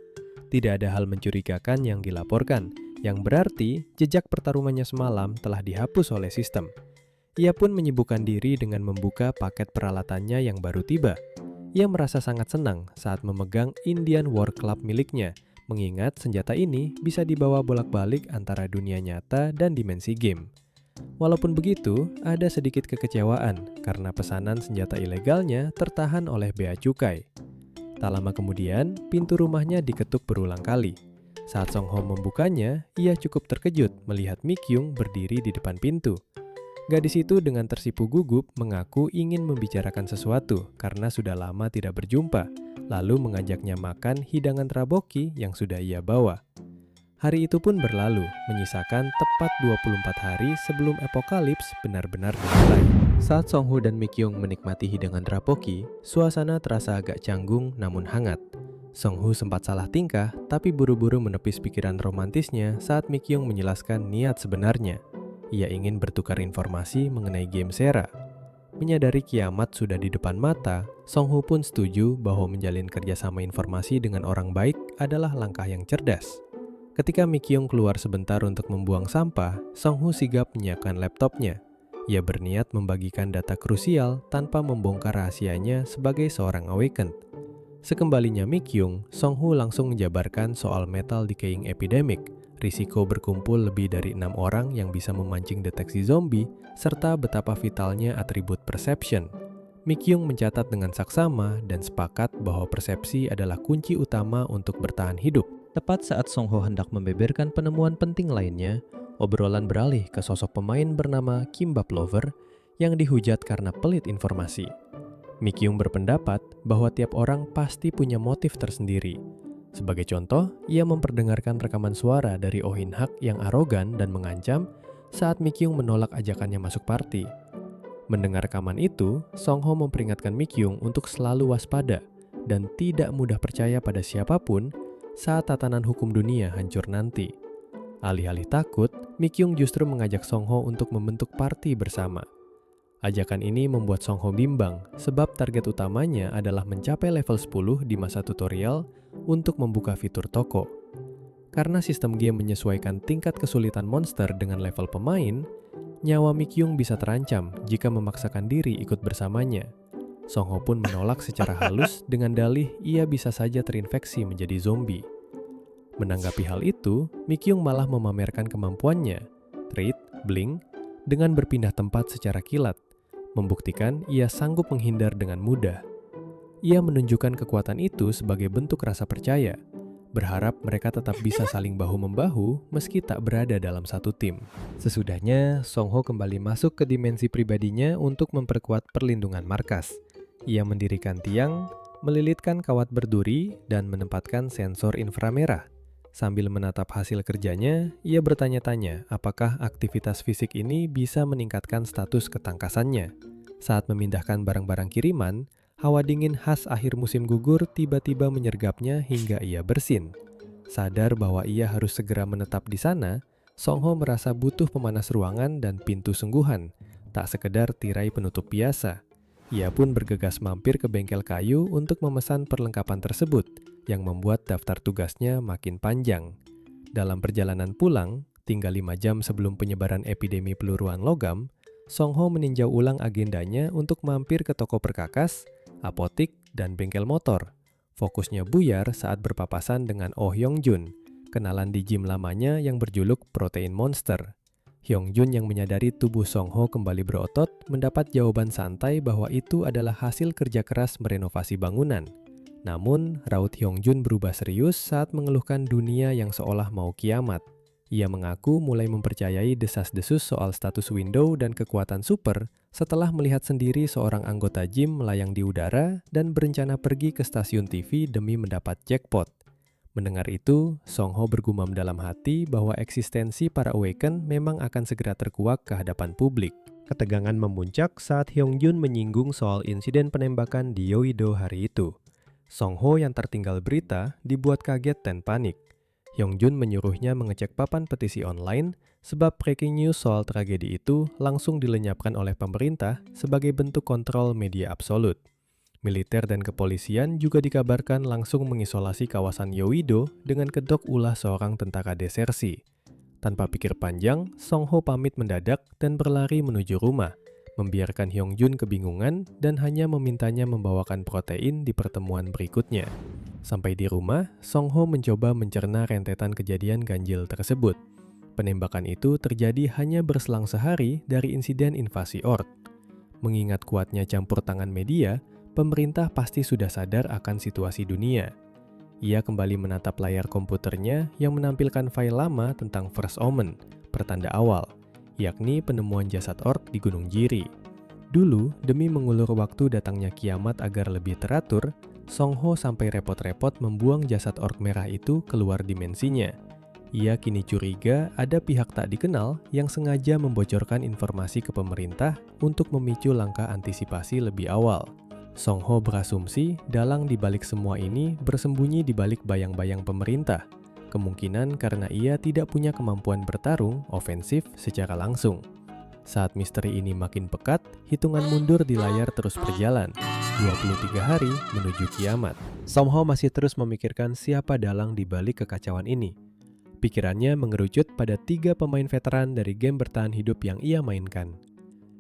Tidak ada hal mencurigakan yang dilaporkan, yang berarti jejak pertarungannya semalam telah dihapus oleh sistem. Ia pun menyibukkan diri dengan membuka paket peralatannya yang baru tiba. Ia merasa sangat senang saat memegang Indian War Club miliknya, mengingat senjata ini bisa dibawa bolak-balik antara dunia nyata dan dimensi game. Walaupun begitu, ada sedikit kekecewaan karena pesanan senjata ilegalnya tertahan oleh bea cukai. Tak lama kemudian, pintu rumahnya diketuk berulang kali. Saat Song Ho membukanya, ia cukup terkejut melihat Mi Kyung berdiri di depan pintu. Gadis itu dengan tersipu gugup mengaku ingin membicarakan sesuatu karena sudah lama tidak berjumpa, lalu mengajaknya makan hidangan tteokbokki yang sudah ia bawa. Hari itu pun berlalu, menyisakan tepat 24 hari sebelum apokalips benar-benar dimulai. Saat Song Ho dan Mi Kyung menikmati hidangan tteokbokki, suasana terasa agak canggung namun hangat. Song Ho sempat salah tingkah, tapi buru-buru menepis pikiran romantisnya saat Mi Kyung menjelaskan niat sebenarnya. Ia ingin bertukar informasi mengenai game Sera. Menyadari kiamat sudah di depan mata, Song Ho pun setuju bahwa menjalin kerjasama informasi dengan orang baik adalah langkah yang cerdas. Ketika Mi Kyung keluar sebentar untuk membuang sampah, Song Ho sigap menyiapkan laptopnya. Ia berniat membagikan data krusial tanpa membongkar rahasianya sebagai seorang awakened. Sekembalinya Mi Kyung, Song Ho langsung menjabarkan soal metal decaying epidemic, risiko berkumpul lebih dari 6 orang yang bisa memancing deteksi zombie, serta betapa vitalnya atribut perception. Mi Kyung mencatat dengan saksama dan sepakat bahwa persepsi adalah kunci utama untuk bertahan hidup. Tepat saat Song Ho hendak membeberkan penemuan penting lainnya, obrolan beralih ke sosok pemain bernama Kimbap Lover yang dihujat karena pelit informasi. Mi Kyung berpendapat bahwa tiap orang pasti punya motif tersendiri. Sebagai contoh, ia memperdengarkan rekaman suara dari Oh In Hak yang arogan dan mengancam saat Mi Kyung menolak ajakannya masuk party. Mendengar rekaman itu, Song Ho memperingatkan Mi Kyung untuk selalu waspada dan tidak mudah percaya pada siapapun saat tatanan hukum dunia hancur nanti. Alih-alih takut, Mi Kyung justru mengajak Song Ho untuk membentuk party bersama. Ajakan ini membuat Song Ho bimbang sebab target utamanya adalah mencapai level 10 di masa tutorial untuk membuka fitur toko. Karena sistem game menyesuaikan tingkat kesulitan monster dengan level pemain, nyawa Mi Kyung bisa terancam jika memaksakan diri ikut bersamanya. Song Ho pun menolak secara halus dengan dalih ia bisa saja terinfeksi menjadi zombie. Menanggapi hal itu, Mi Kyung malah memamerkan kemampuannya, Trait, Blink, dengan berpindah tempat secara kilat, membuktikan ia sanggup menghindar dengan mudah. Ia menunjukkan kekuatan itu sebagai bentuk rasa percaya, berharap mereka tetap bisa saling bahu-membahu meski tak berada dalam satu tim. Sesudahnya, Song Ho kembali masuk ke dimensi pribadinya untuk memperkuat perlindungan markas. Ia mendirikan tiang, melilitkan kawat berduri, dan menempatkan sensor inframerah. Sambil menatap hasil kerjanya, ia bertanya-tanya apakah aktivitas fisik ini bisa meningkatkan status ketangkasannya. Saat memindahkan barang-barang kiriman, hawa dingin khas akhir musim gugur tiba-tiba menyergapnya hingga ia bersin. Sadar bahwa ia harus segera menetap di sana, Song Ho merasa butuh pemanas ruangan dan pintu sungguhan, tak sekedar tirai penutup biasa. Ia pun bergegas mampir ke bengkel kayu untuk memesan perlengkapan tersebut, yang membuat daftar tugasnya makin panjang. Dalam perjalanan pulang, tinggal 5 jam sebelum penyebaran epidemi peluruan logam, Song Ho meninjau ulang agendanya untuk mampir ke toko perkakas, apotik, dan bengkel motor. Fokusnya buyar saat berpapasan dengan Oh Hyung Jun, kenalan di gym lamanya yang berjuluk Protein Monster. Hyung Jun yang menyadari tubuh Song Ho kembali berotot mendapat jawaban santai bahwa itu adalah hasil kerja keras merenovasi bangunan. Namun, raut Hyung Jun berubah serius saat mengeluhkan dunia yang seolah mau kiamat. Ia mengaku mulai mempercayai desas-desus soal status Windows dan kekuatan super setelah melihat sendiri seorang anggota gym melayang di udara dan berencana pergi ke stasiun TV demi mendapat jackpot. Mendengar itu, Song Ho bergumam dalam hati bahwa eksistensi para Awaken memang akan segera terkuak ke hadapan publik. Ketegangan memuncak saat Hyung Jun menyinggung soal insiden penembakan di Yeouido hari itu. Song Ho yang tertinggal berita dibuat kaget dan panik. Hyung Jun menyuruhnya mengecek papan petisi online sebab breaking news soal tragedi itu langsung dilenyapkan oleh pemerintah sebagai bentuk kontrol media absolut. Militer dan kepolisian juga dikabarkan langsung mengisolasi kawasan Yeouido dengan kedok ulah seorang tentara desersi. Tanpa pikir panjang, Song Ho pamit mendadak dan berlari menuju rumah, membiarkan Hyung Jun kebingungan dan hanya memintanya membawakan protein di pertemuan berikutnya. Sampai di rumah, Song Ho mencoba mencerna rentetan kejadian ganjil tersebut. Penembakan itu terjadi hanya berselang sehari dari insiden invasi Orc. Mengingat kuatnya campur tangan media, pemerintah pasti sudah sadar akan situasi dunia. Ia kembali menatap layar komputernya yang menampilkan file lama tentang First Omen, pertanda awal, yakni penemuan jasad Orc di Gunung Jiri. Dulu, demi mengulur waktu datangnya kiamat agar lebih teratur, Song Ho sampai repot-repot membuang jasad Orc merah itu keluar dimensinya. Ia kini curiga ada pihak tak dikenal yang sengaja membocorkan informasi ke pemerintah untuk memicu langkah antisipasi lebih awal. Song Ho berasumsi dalang di balik semua ini bersembunyi di balik bayang-bayang pemerintah, kemungkinan karena ia tidak punya kemampuan bertarung ofensif secara langsung. Saat misteri ini makin pekat, hitungan mundur di layar terus berjalan. 23 hari menuju kiamat. Song Ho masih terus memikirkan siapa dalang di balik kekacauan ini. Pikirannya mengerucut pada 3 pemain veteran dari game bertahan hidup yang ia mainkan.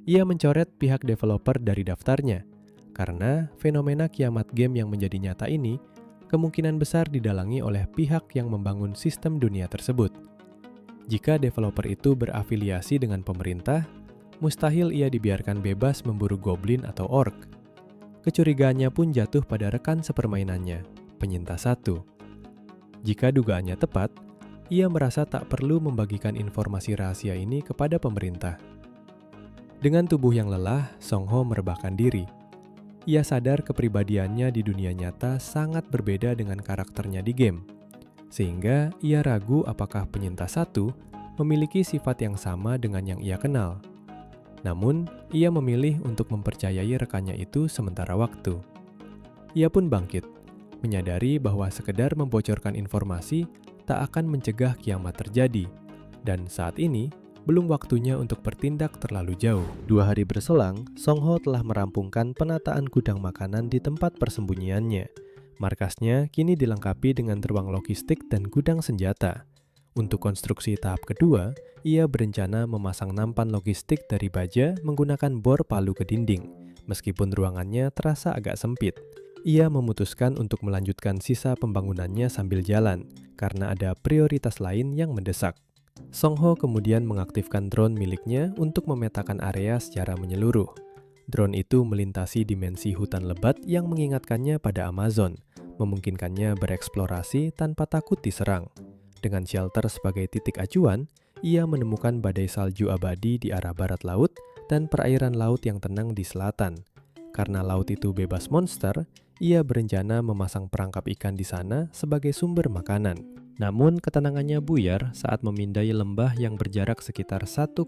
Ia mencoret pihak developer dari daftarnya, karena fenomena kiamat game yang menjadi nyata ini kemungkinan besar didalangi oleh pihak yang membangun sistem dunia tersebut. Jika developer itu berafiliasi dengan pemerintah, mustahil ia dibiarkan bebas memburu goblin atau orc. Kecurigaannya pun jatuh pada rekan sepermainannya, penyintas 1. Jika dugaannya tepat, ia merasa tak perlu membagikan informasi rahasia ini kepada pemerintah. Dengan tubuh yang lelah, Song Ho merebahkan diri. Ia sadar kepribadiannya di dunia nyata sangat berbeda dengan karakternya di game, sehingga ia ragu apakah penyintas 1 memiliki sifat yang sama dengan yang ia kenal. Namun, ia memilih untuk mempercayai rekannya itu sementara waktu. Ia pun bangkit, menyadari bahwa sekedar membocorkan informasi tak akan mencegah kiamat terjadi, dan saat ini belum waktunya untuk bertindak terlalu jauh. 2 hari berselang, Song Ho telah merampungkan penataan gudang makanan di tempat persembunyiannya. Markasnya kini dilengkapi dengan ruang logistik dan gudang senjata. Untuk konstruksi tahap kedua, ia berencana memasang nampan logistik dari baja menggunakan bor palu ke dinding. Meskipun ruangannya terasa agak sempit, ia memutuskan untuk melanjutkan sisa pembangunannya sambil jalan, karena ada prioritas lain yang mendesak. Song Ho kemudian mengaktifkan drone miliknya untuk memetakan area secara menyeluruh. Drone itu melintasi dimensi hutan lebat yang mengingatkannya pada Amazon, memungkinkannya bereksplorasi tanpa takut diserang. Dengan shelter sebagai titik acuan, ia menemukan badai salju abadi di arah barat laut dan perairan laut yang tenang di selatan. Karena laut itu bebas monster, ia berencana memasang perangkap ikan di sana sebagai sumber makanan. Namun ketenangannya buyar saat memindai lembah yang berjarak sekitar 1,5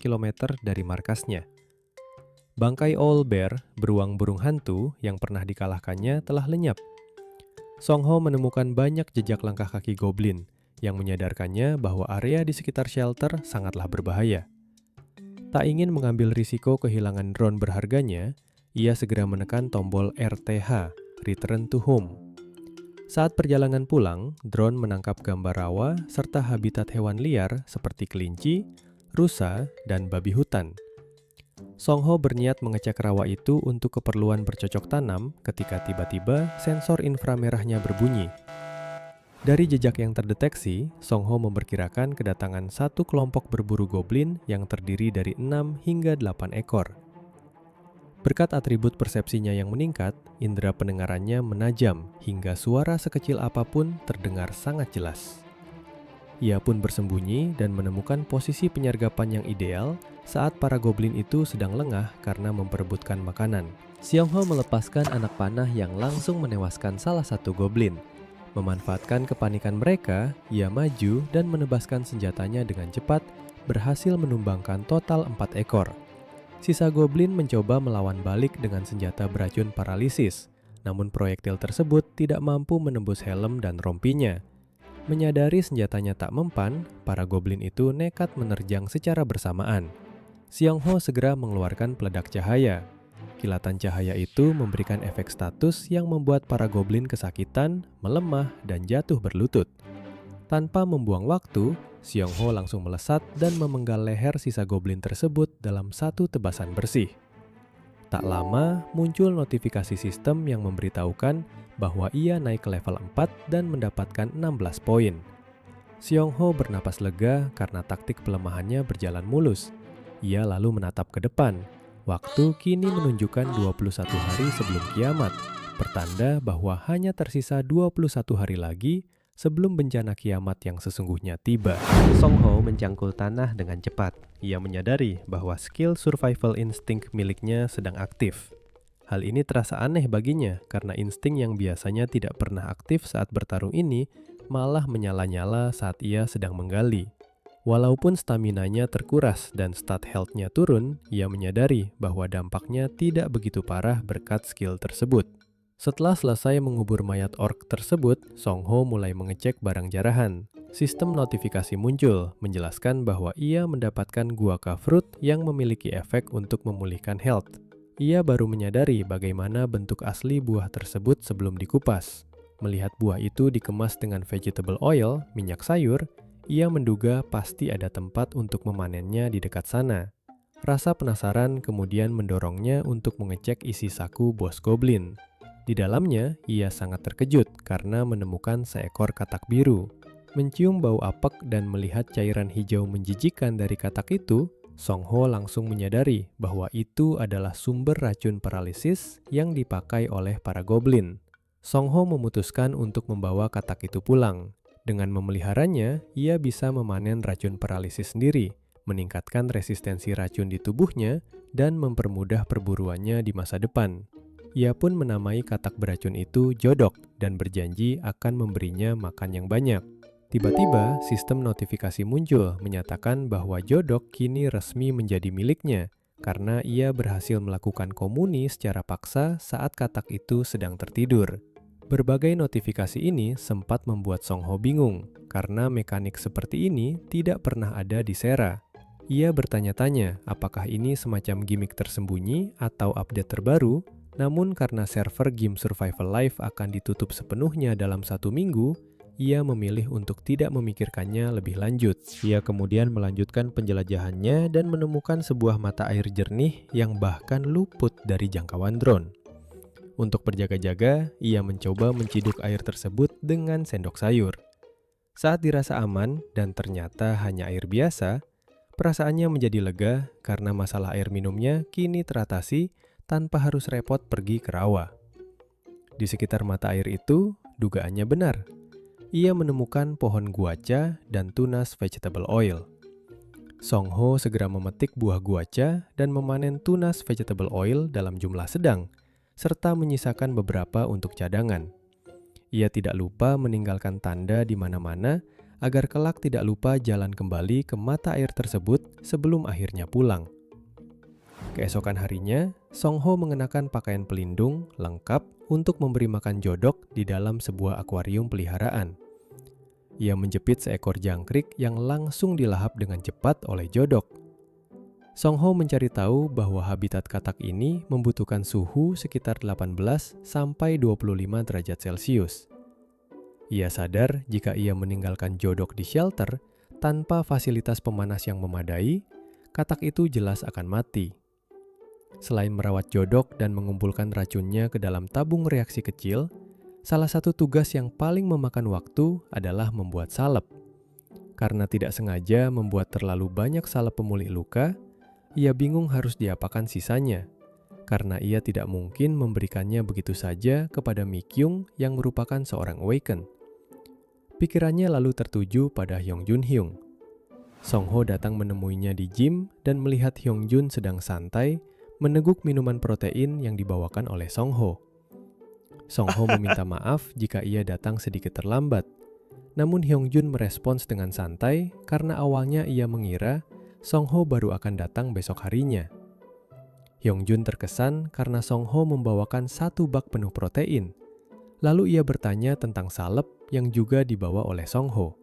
km dari markasnya. Bangkai owl bear, beruang burung hantu yang pernah dikalahkannya telah lenyap. Song Ho menemukan banyak jejak langkah kaki goblin yang menyadarkannya bahwa area di sekitar shelter sangatlah berbahaya. Tak ingin mengambil risiko kehilangan drone berharganya, ia segera menekan tombol RTH, Return to Home. Saat perjalanan pulang, drone menangkap gambar rawa serta habitat hewan liar seperti kelinci, rusa, dan babi hutan. Song Ho berniat mengecek rawa itu untuk keperluan bercocok tanam ketika tiba-tiba sensor inframerahnya berbunyi. Dari jejak yang terdeteksi, Song Ho memperkirakan kedatangan satu kelompok berburu goblin yang terdiri dari 6 hingga 8 ekor. Berkat atribut persepsinya yang meningkat, indera pendengarannya menajam hingga suara sekecil apapun terdengar sangat jelas. Ia pun bersembunyi dan menemukan posisi penyergapan yang ideal saat para goblin itu sedang lengah karena memperebutkan makanan. Xiongho melepaskan anak panah yang langsung menewaskan salah satu goblin. Memanfaatkan kepanikan mereka, ia maju dan menebaskan senjatanya dengan cepat, berhasil menumbangkan total 4 ekor. Sisa goblin mencoba melawan balik dengan senjata beracun paralisis, namun proyektil tersebut tidak mampu menembus helm dan rompinya. Menyadari senjatanya tak mempan, para goblin itu nekat menerjang secara bersamaan. Xiongho segera mengeluarkan peledak cahaya. Kilatan cahaya itu memberikan efek status yang membuat para goblin kesakitan, melemah, dan jatuh berlutut. Tanpa membuang waktu, Xiongho langsung melesat dan memenggal leher sisa goblin tersebut dalam satu tebasan bersih. Tak lama, muncul notifikasi sistem yang memberitahukan bahwa ia naik ke level 4 dan mendapatkan 16 poin. Xiongho bernapas lega karena taktik pelemahannya berjalan mulus. Ia lalu menatap ke depan. Waktu kini menunjukkan 21 hari sebelum kiamat, pertanda bahwa hanya tersisa 21 hari lagi sebelum bencana kiamat yang sesungguhnya tiba. Xiongho mencangkul tanah dengan cepat. Ia menyadari bahwa skill survival instinct miliknya sedang aktif. Hal ini terasa aneh baginya karena insting yang biasanya tidak pernah aktif saat bertarung ini malah menyala-nyala saat ia sedang menggali. Walaupun staminanya terkuras dan stat health-nya turun, ia menyadari bahwa dampaknya tidak begitu parah berkat skill tersebut. Setelah selesai mengubur mayat orc tersebut, Xiongho mulai mengecek barang jarahan. Sistem notifikasi muncul, menjelaskan bahwa ia mendapatkan guava fruit yang memiliki efek untuk memulihkan health. Ia baru menyadari bagaimana bentuk asli buah tersebut sebelum dikupas. Melihat buah itu dikemas dengan vegetable oil, minyak sayur, ia menduga pasti ada tempat untuk memanennya di dekat sana. Rasa penasaran kemudian mendorongnya untuk mengecek isi saku bos goblin. Di dalamnya, ia sangat terkejut karena menemukan seekor katak biru. Mencium bau apek dan melihat cairan hijau menjijikan dari katak itu, Xiongho langsung menyadari bahwa itu adalah sumber racun paralisis yang dipakai oleh para goblin. Xiongho memutuskan untuk membawa katak itu pulang. Dengan memeliharanya, ia bisa memanen racun paralisis sendiri, meningkatkan resistensi racun di tubuhnya, dan mempermudah perburuannya di masa depan. Ia pun menamai katak beracun itu Jodok dan berjanji akan memberinya makan yang banyak. Tiba-tiba, sistem notifikasi muncul menyatakan bahwa Jodok kini resmi menjadi miliknya karena ia berhasil melakukan komuni secara paksa saat katak itu sedang tertidur. Berbagai notifikasi ini sempat membuat Xiongho bingung, karena mekanik seperti ini tidak pernah ada di Sera. Ia bertanya-tanya apakah ini semacam gimmick tersembunyi atau update terbaru, namun karena server game Survival Life akan ditutup sepenuhnya dalam 1 minggu, ia memilih untuk tidak memikirkannya lebih lanjut. Ia kemudian melanjutkan penjelajahannya dan menemukan sebuah mata air jernih yang bahkan luput dari jangkauan drone. Untuk berjaga-jaga, ia mencoba menciduk air tersebut dengan sendok sayur. Saat dirasa aman dan ternyata hanya air biasa, perasaannya menjadi lega karena masalah air minumnya kini teratasi tanpa harus repot pergi ke rawa. Di sekitar mata air itu, dugaannya benar. Ia menemukan pohon guaca dan tunas vegetable oil. Xiongho segera memetik buah guaca dan memanen tunas vegetable oil dalam jumlah sedang, serta menyisakan beberapa untuk cadangan. Ia tidak lupa meninggalkan tanda di mana-mana agar kelak tidak lupa jalan kembali ke mata air tersebut sebelum akhirnya pulang. Keesokan harinya, Xiongho mengenakan pakaian pelindung lengkap untuk memberi makan Jodok di dalam sebuah akuarium peliharaan. Ia menjepit seekor jangkrik yang langsung dilahap dengan cepat oleh Jodok. Xiongho mencari tahu bahwa habitat katak ini membutuhkan suhu sekitar 18 sampai 25 derajat Celcius. Ia sadar jika ia meninggalkan Jodok di shelter tanpa fasilitas pemanas yang memadai, katak itu jelas akan mati. Selain merawat Jodok dan mengumpulkan racunnya ke dalam tabung reaksi kecil, salah satu tugas yang paling memakan waktu adalah membuat salep. Karena tidak sengaja membuat terlalu banyak salep pemulih luka, ia bingung harus diapakan sisanya, karena ia tidak mungkin memberikannya begitu saja kepada Mi Kyung yang merupakan seorang Awaken. Pikirannya lalu tertuju pada Hyung Song-ho datang menemuinya di gym dan melihat Hyung sedang santai meneguk minuman protein yang dibawakan oleh Song-ho. Song-ho meminta maaf jika ia datang sedikit terlambat. Namun Hyung merespons dengan santai karena awalnya ia mengira Song-ho baru akan datang besok harinya. Hyung terkesan karena Song-ho membawakan 1 bak penuh protein. Lalu ia bertanya tentang salep yang juga dibawa oleh Song-ho.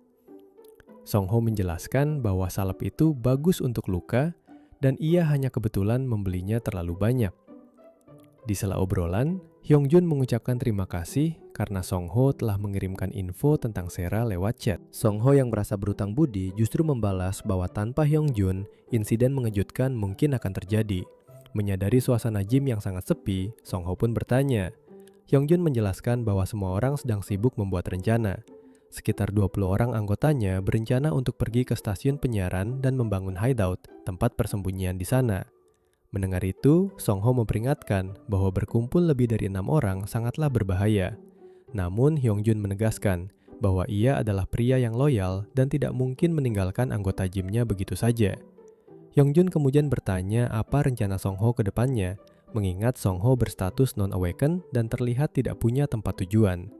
Song-ho menjelaskan bahwa salep itu bagus untuk luka dan ia hanya kebetulan membelinya terlalu banyak. Di sela obrolan, Hyung mengucapkan terima kasih karena Song-ho telah mengirimkan info tentang Sera lewat chat. Song-ho yang merasa berutang budi justru membalas bahwa tanpa Hyung insiden mengejutkan mungkin akan terjadi. Menyadari suasana gym yang sangat sepi, Song-ho pun bertanya. Hyung menjelaskan bahwa semua orang sedang sibuk membuat rencana. Sekitar 20 orang anggotanya berencana untuk pergi ke stasiun penyiaran dan membangun hideout, tempat persembunyian di sana. Mendengar itu, Song-ho memperingatkan bahwa berkumpul lebih dari 6 orang sangatlah berbahaya. Namun Hyung menegaskan bahwa ia adalah pria yang loyal dan tidak mungkin meninggalkan anggota gymnya begitu saja. Hyung kemudian bertanya apa rencana Song-ho ke depannya, mengingat Song-ho berstatus non-awakened dan terlihat tidak punya tempat tujuan.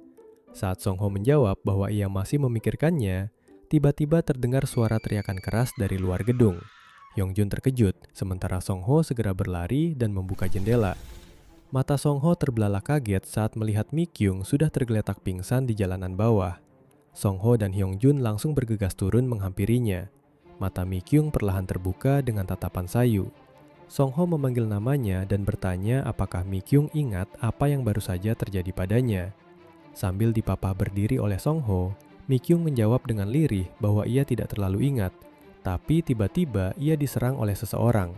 Saat Song-ho menjawab bahwa ia masih memikirkannya, tiba-tiba terdengar suara teriakan keras dari luar gedung. Hyung terkejut, sementara Song-ho segera berlari dan membuka jendela. Mata Song-ho terbelalak kaget saat melihat Mi-kyung sudah tergeletak pingsan di jalanan bawah. Song-ho dan Hyung langsung bergegas turun menghampirinya. Mata Mi-kyung perlahan terbuka dengan tatapan sayu. Song-ho memanggil namanya dan bertanya apakah Mi-kyung ingat apa yang baru saja terjadi padanya. Sambil dipapah berdiri oleh Song-ho, Mi-kyung menjawab dengan lirih bahwa ia tidak terlalu ingat, tapi tiba-tiba ia diserang oleh seseorang.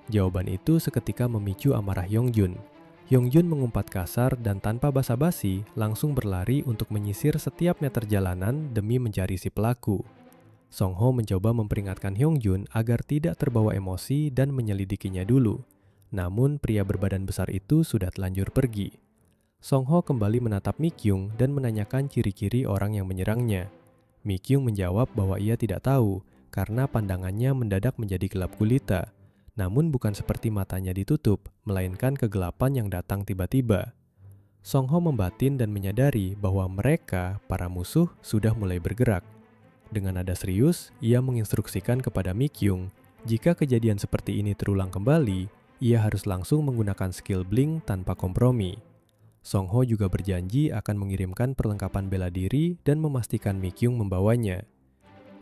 Jawaban itu seketika memicu amarah Hyung mengumpat kasar dan tanpa basa-basi langsung berlari untuk menyisir setiap meter jalanan demi mencari si pelaku. Song-ho mencoba memperingatkan Hyung agar tidak terbawa emosi dan menyelidikinya dulu. Namun pria berbadan besar itu sudah telanjur pergi. Song-ho kembali menatap Mi-kyung dan menanyakan ciri-ciri orang yang menyerangnya. Mi-kyung menjawab bahwa ia tidak tahu karena pandangannya mendadak menjadi gelap gulita. Namun bukan seperti matanya ditutup, melainkan kegelapan yang datang tiba-tiba. Song-ho membatin dan menyadari bahwa mereka, para musuh, sudah mulai bergerak. Dengan nada serius, ia menginstruksikan kepada Mi-kyung, jika kejadian seperti ini terulang kembali, ia harus langsung menggunakan skill blink tanpa kompromi. Song-ho juga berjanji akan mengirimkan perlengkapan bela diri dan memastikan Mi-kyung membawanya.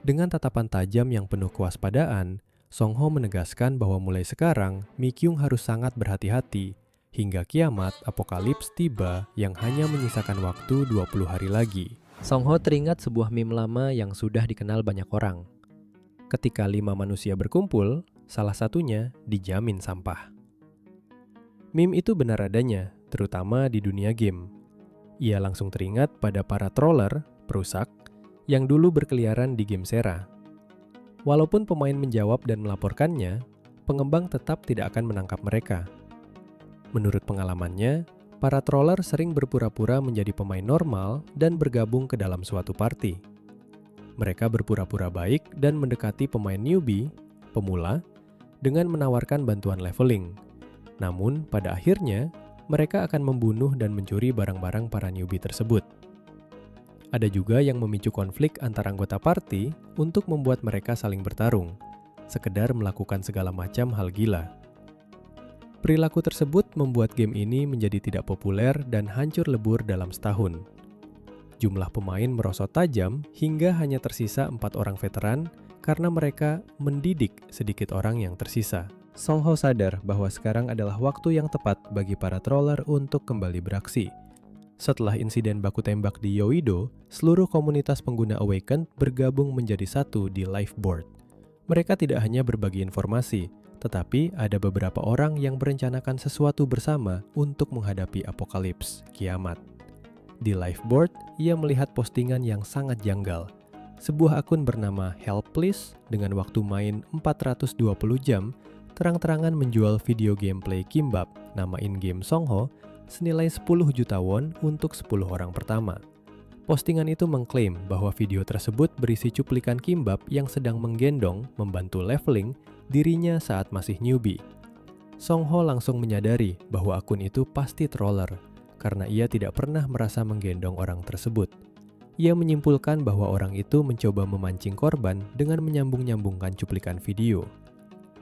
Dengan tatapan tajam yang penuh kewaspadaan, Song-ho menegaskan bahwa mulai sekarang Mi-kyung harus sangat berhati-hati hingga kiamat apokalips tiba yang hanya menyisakan waktu 20 hari lagi. Song-ho teringat sebuah meme lama yang sudah dikenal banyak orang. Ketika 5 manusia berkumpul, salah satunya dijamin sampah. Meme itu benar adanya, terutama di dunia game. Ia langsung teringat pada para troller, perusak, yang dulu berkeliaran di game Sera. Walaupun pemain menjawab dan melaporkannya, pengembang tetap tidak akan menangkap mereka. Menurut pengalamannya, para troller sering berpura-pura menjadi pemain normal dan bergabung ke dalam suatu party. Mereka berpura-pura baik dan mendekati pemain newbie, pemula, dengan menawarkan bantuan leveling. Namun, pada akhirnya, mereka akan membunuh dan mencuri barang-barang para newbie tersebut. Ada juga yang memicu konflik antar anggota party untuk membuat mereka saling bertarung, sekedar melakukan segala macam hal gila. Perilaku tersebut membuat game ini menjadi tidak populer dan hancur lebur dalam setahun. Jumlah pemain merosot tajam hingga hanya tersisa 4 orang veteran karena mereka mendidik sedikit orang yang tersisa. Song-ho sadar bahwa sekarang adalah waktu yang tepat bagi para troller untuk kembali beraksi. Setelah insiden baku tembak di Yoido, seluruh komunitas pengguna Awakened bergabung menjadi satu di Lifeboard. Mereka tidak hanya berbagi informasi, tetapi ada beberapa orang yang merencanakan sesuatu bersama untuk menghadapi apokalips, kiamat. Di Lifeboard, ia melihat postingan yang sangat janggal. Sebuah akun bernama Help Please dengan waktu main 420 jam terang-terangan menjual video gameplay Kimbap nama in-game Song-ho senilai 10 juta won untuk 10 orang pertama. Postingan itu mengklaim bahwa video tersebut berisi cuplikan Kimbap yang sedang menggendong membantu leveling dirinya saat masih newbie. Song Ho langsung menyadari bahwa akun itu pasti troller, karena ia tidak pernah merasa menggendong orang tersebut. Ia menyimpulkan bahwa orang itu mencoba memancing korban dengan menyambung-nyambungkan cuplikan video.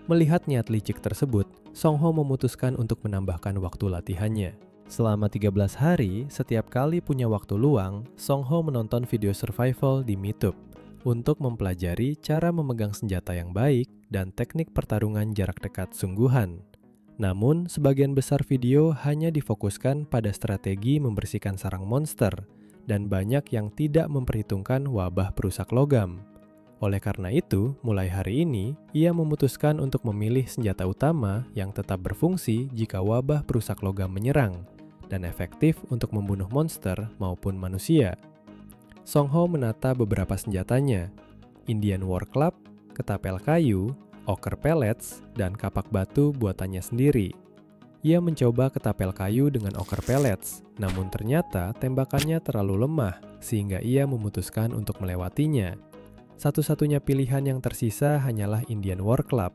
Melihat niat licik tersebut, Song Ho memutuskan untuk menambahkan waktu latihannya. Selama 13 hari, setiap kali punya waktu luang, Song Ho menonton video survival di MeTube untuk mempelajari cara memegang senjata yang baik dan teknik pertarungan jarak dekat sungguhan. Namun, sebagian besar video hanya difokuskan pada strategi membersihkan sarang monster dan banyak yang tidak memperhitungkan wabah perusak logam. Oleh karena itu, mulai hari ini, ia memutuskan untuk memilih senjata utama yang tetap berfungsi jika wabah perusak logam menyerang, dan efektif untuk membunuh monster maupun manusia. Song Ho menata beberapa senjatanya, Indian War Club, ketapel kayu, oker pellets, dan kapak batu buatannya sendiri. Ia mencoba ketapel kayu dengan oker pellets, namun ternyata tembakannya terlalu lemah sehingga ia memutuskan untuk melewatinya. Satu-satunya pilihan yang tersisa hanyalah Indian War Club.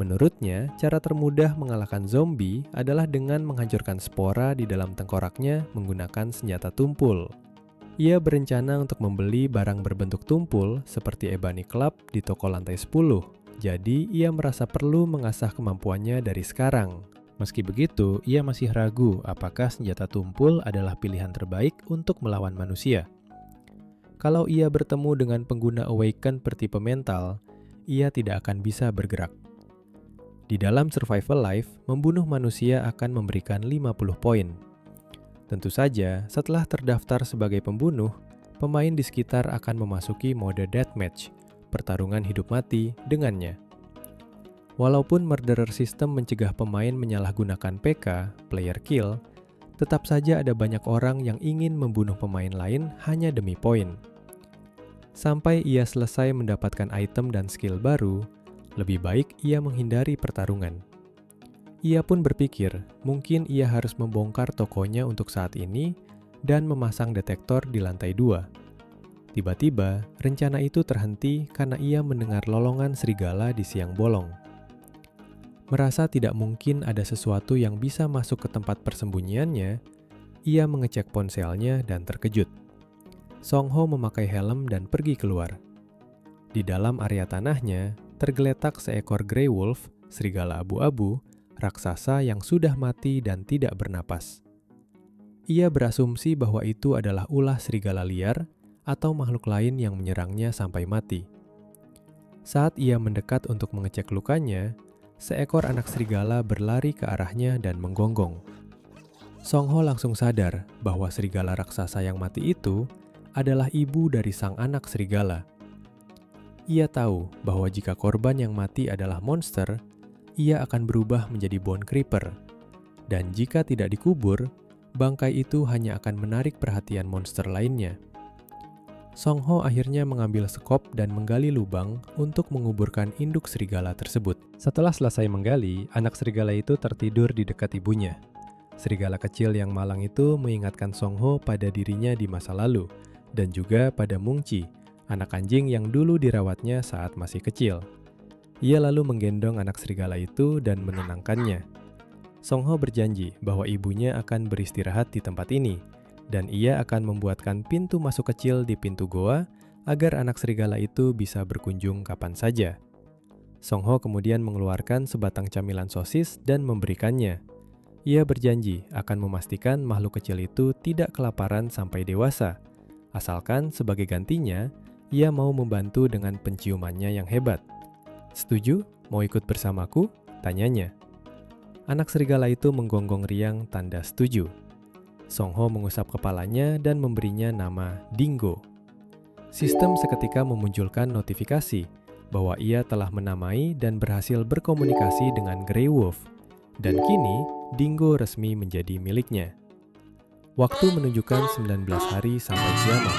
Menurutnya, cara termudah mengalahkan zombie adalah dengan menghancurkan spora di dalam tengkoraknya menggunakan senjata tumpul. Ia berencana untuk membeli barang berbentuk tumpul seperti Ebony Club di toko lantai 10, jadi ia merasa perlu mengasah kemampuannya dari sekarang. Meski begitu, ia masih ragu apakah senjata tumpul adalah pilihan terbaik untuk melawan manusia. Kalau ia bertemu dengan pengguna Awaken bertipe mental, ia tidak akan bisa bergerak. Di dalam Survival Life, membunuh manusia akan memberikan 50 poin. Tentu saja, setelah terdaftar sebagai pembunuh, pemain di sekitar akan memasuki mode deathmatch, pertarungan hidup mati dengannya. Walaupun murderer system mencegah pemain menyalahgunakan PK, player kill, tetap saja ada banyak orang yang ingin membunuh pemain lain hanya demi poin. Sampai ia selesai mendapatkan item dan skill baru, lebih baik ia menghindari pertarungan. Ia pun berpikir, mungkin ia harus membongkar tokonya untuk saat ini dan memasang detektor di lantai 2. Tiba-tiba, rencana itu terhenti karena ia mendengar lolongan serigala di siang bolong. Merasa tidak mungkin ada sesuatu yang bisa masuk ke tempat persembunyiannya, ia mengecek ponselnya dan terkejut. Song Ho memakai helm dan pergi keluar. Di dalam area tanahnya, tergeletak seekor Grey Wolf, serigala abu-abu, raksasa yang sudah mati dan tidak bernapas. Ia berasumsi bahwa itu adalah ulah serigala liar atau makhluk lain yang menyerangnya sampai mati. Saat ia mendekat untuk mengecek lukanya, seekor anak serigala berlari ke arahnya dan menggonggong. Song Ho langsung sadar bahwa serigala raksasa yang mati itu adalah ibu dari sang anak serigala. Ia tahu bahwa jika korban yang mati adalah monster, ia akan berubah menjadi bone creeper. Dan jika tidak dikubur, bangkai itu hanya akan menarik perhatian monster lainnya. Song Ho akhirnya mengambil sekop dan menggali lubang untuk menguburkan induk serigala tersebut. Setelah selesai menggali, anak serigala itu tertidur di dekat ibunya. Serigala kecil yang malang itu mengingatkan Song Ho pada dirinya di masa lalu, dan juga pada Mung Chi, anak anjing yang dulu dirawatnya saat masih kecil. Ia lalu menggendong anak serigala itu dan menenangkannya. Song Ho berjanji bahwa ibunya akan beristirahat di tempat ini, dan ia akan membuatkan pintu masuk kecil di pintu goa agar anak serigala itu bisa berkunjung kapan saja. Song Ho kemudian mengeluarkan sebatang camilan sosis dan memberikannya. Ia berjanji akan memastikan makhluk kecil itu tidak kelaparan sampai dewasa, asalkan sebagai gantinya, ia mau membantu dengan penciumannya yang hebat. "Setuju? Mau ikut bersamaku?" tanyanya. Anak serigala itu menggonggong riang tanda setuju. Song Ho mengusap kepalanya dan memberinya nama Dingo. Sistem seketika memunculkan notifikasi bahwa ia telah menamai dan berhasil berkomunikasi dengan Grey Wolf. Dan kini, Dingo resmi menjadi miliknya. Waktu menunjukkan 19 hari sampai kiamat.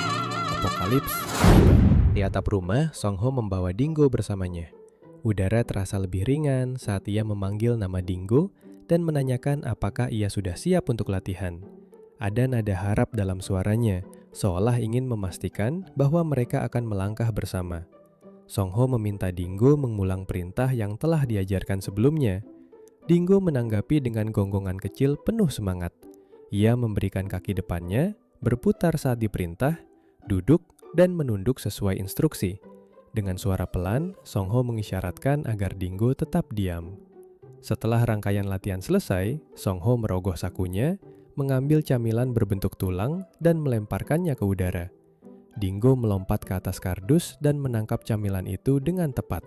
Apokalips tiba. Di atap rumah, Song Ho membawa Dingo bersamanya. Udara terasa lebih ringan saat ia memanggil nama Dingo dan menanyakan apakah ia sudah siap untuk latihan. Ada nada harap dalam suaranya, seolah ingin memastikan bahwa mereka akan melangkah bersama. Song Ho meminta Dingo mengulang perintah yang telah diajarkan sebelumnya. Dingo menanggapi dengan gonggongan kecil penuh semangat. Ia memberikan kaki depannya, berputar saat diperintah, duduk, dan menunduk sesuai instruksi. Dengan suara pelan, Song Ho mengisyaratkan agar Dingo tetap diam. Setelah rangkaian latihan selesai, Song Ho merogoh sakunya, mengambil camilan berbentuk tulang, dan melemparkannya ke udara. Dingo melompat ke atas kardus dan menangkap camilan itu dengan tepat.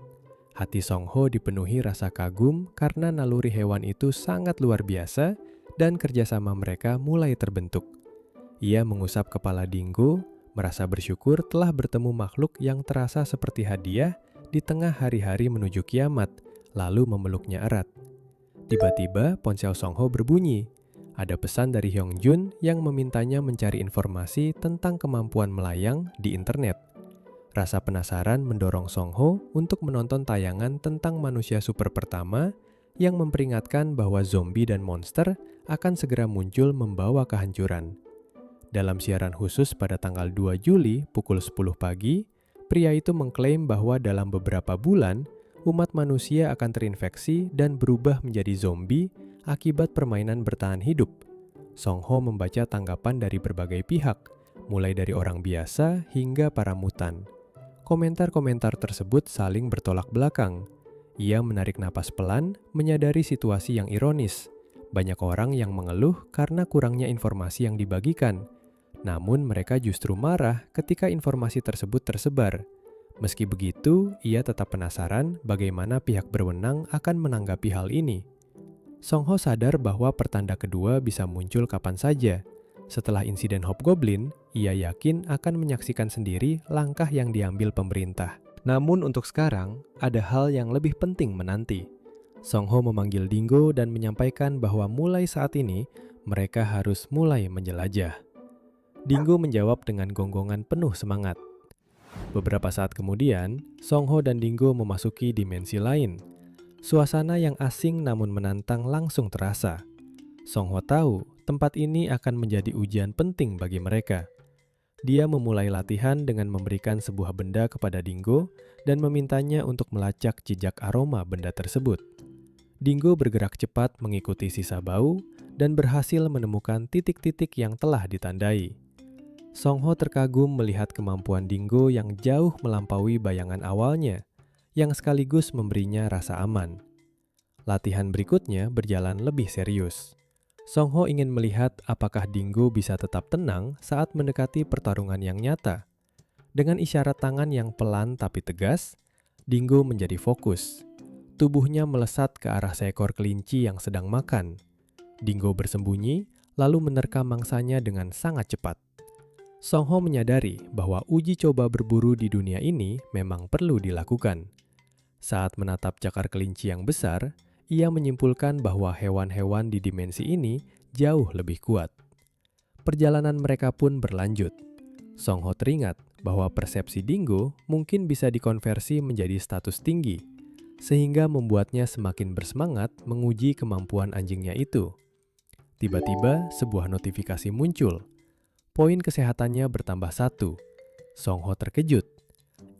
Hati Song Ho dipenuhi rasa kagum karena naluri hewan itu sangat luar biasa dan kerjasama mereka mulai terbentuk. Ia mengusap kepala Dingo, merasa bersyukur telah bertemu makhluk yang terasa seperti hadiah di tengah hari-hari menuju kiamat, lalu memeluknya erat. Tiba-tiba ponsel Song Ho berbunyi. Ada pesan dari Hyung Jun yang memintanya mencari informasi tentang kemampuan melayang di internet. Rasa penasaran mendorong Song Ho untuk menonton tayangan tentang manusia super pertama yang memperingatkan bahwa zombie dan monster akan segera muncul membawa kehancuran. Dalam siaran khusus pada tanggal 2 Juli pukul 10 pagi, pria itu mengklaim bahwa dalam beberapa bulan, umat manusia akan terinfeksi dan berubah menjadi zombie akibat permainan bertahan hidup. Song Ho membaca tanggapan dari berbagai pihak, mulai dari orang biasa hingga para mutan. Komentar-komentar tersebut saling bertolak belakang. Ia menarik napas pelan, menyadari situasi yang ironis. Banyak orang yang mengeluh karena kurangnya informasi yang dibagikan. Namun mereka justru marah ketika informasi tersebut tersebar. Meski begitu, ia tetap penasaran bagaimana pihak berwenang akan menanggapi hal ini. Song Ho sadar bahwa pertanda kedua bisa muncul kapan saja. Setelah insiden Hobgoblin, ia yakin akan menyaksikan sendiri langkah yang diambil pemerintah. Namun untuk sekarang, ada hal yang lebih penting menanti. Song Ho memanggil Dingo dan menyampaikan bahwa mulai saat ini, mereka harus mulai menjelajah. Dingo menjawab dengan gonggongan penuh semangat. Beberapa saat kemudian, Song Ho dan Dingo memasuki dimensi lain. Suasana yang asing namun menantang langsung terasa. Song Ho tahu tempat ini akan menjadi ujian penting bagi mereka. Dia memulai latihan dengan memberikan sebuah benda kepada Dingo dan memintanya untuk melacak jejak aroma benda tersebut. Dingo bergerak cepat mengikuti sisa bau dan berhasil menemukan titik-titik yang telah ditandai. Song Ho terkagum melihat kemampuan Dingo yang jauh melampaui bayangan awalnya, yang sekaligus memberinya rasa aman. Latihan berikutnya berjalan lebih serius. Song Ho ingin melihat apakah Dingo bisa tetap tenang saat mendekati pertarungan yang nyata. Dengan isyarat tangan yang pelan tapi tegas, Dingo menjadi fokus. Tubuhnya melesat ke arah seekor kelinci yang sedang makan. Dingo bersembunyi, lalu menerkam mangsanya dengan sangat cepat. Song Ho menyadari bahwa uji coba berburu di dunia ini memang perlu dilakukan. Saat menatap cakar kelinci yang besar, ia menyimpulkan bahwa hewan-hewan di dimensi ini jauh lebih kuat. Perjalanan mereka pun berlanjut. Song Ho teringat bahwa persepsi Dingo mungkin bisa dikonversi menjadi status tinggi, sehingga membuatnya semakin bersemangat menguji kemampuan anjingnya itu. Tiba-tiba, sebuah notifikasi muncul. Poin kesehatannya bertambah 1. Song Ho terkejut.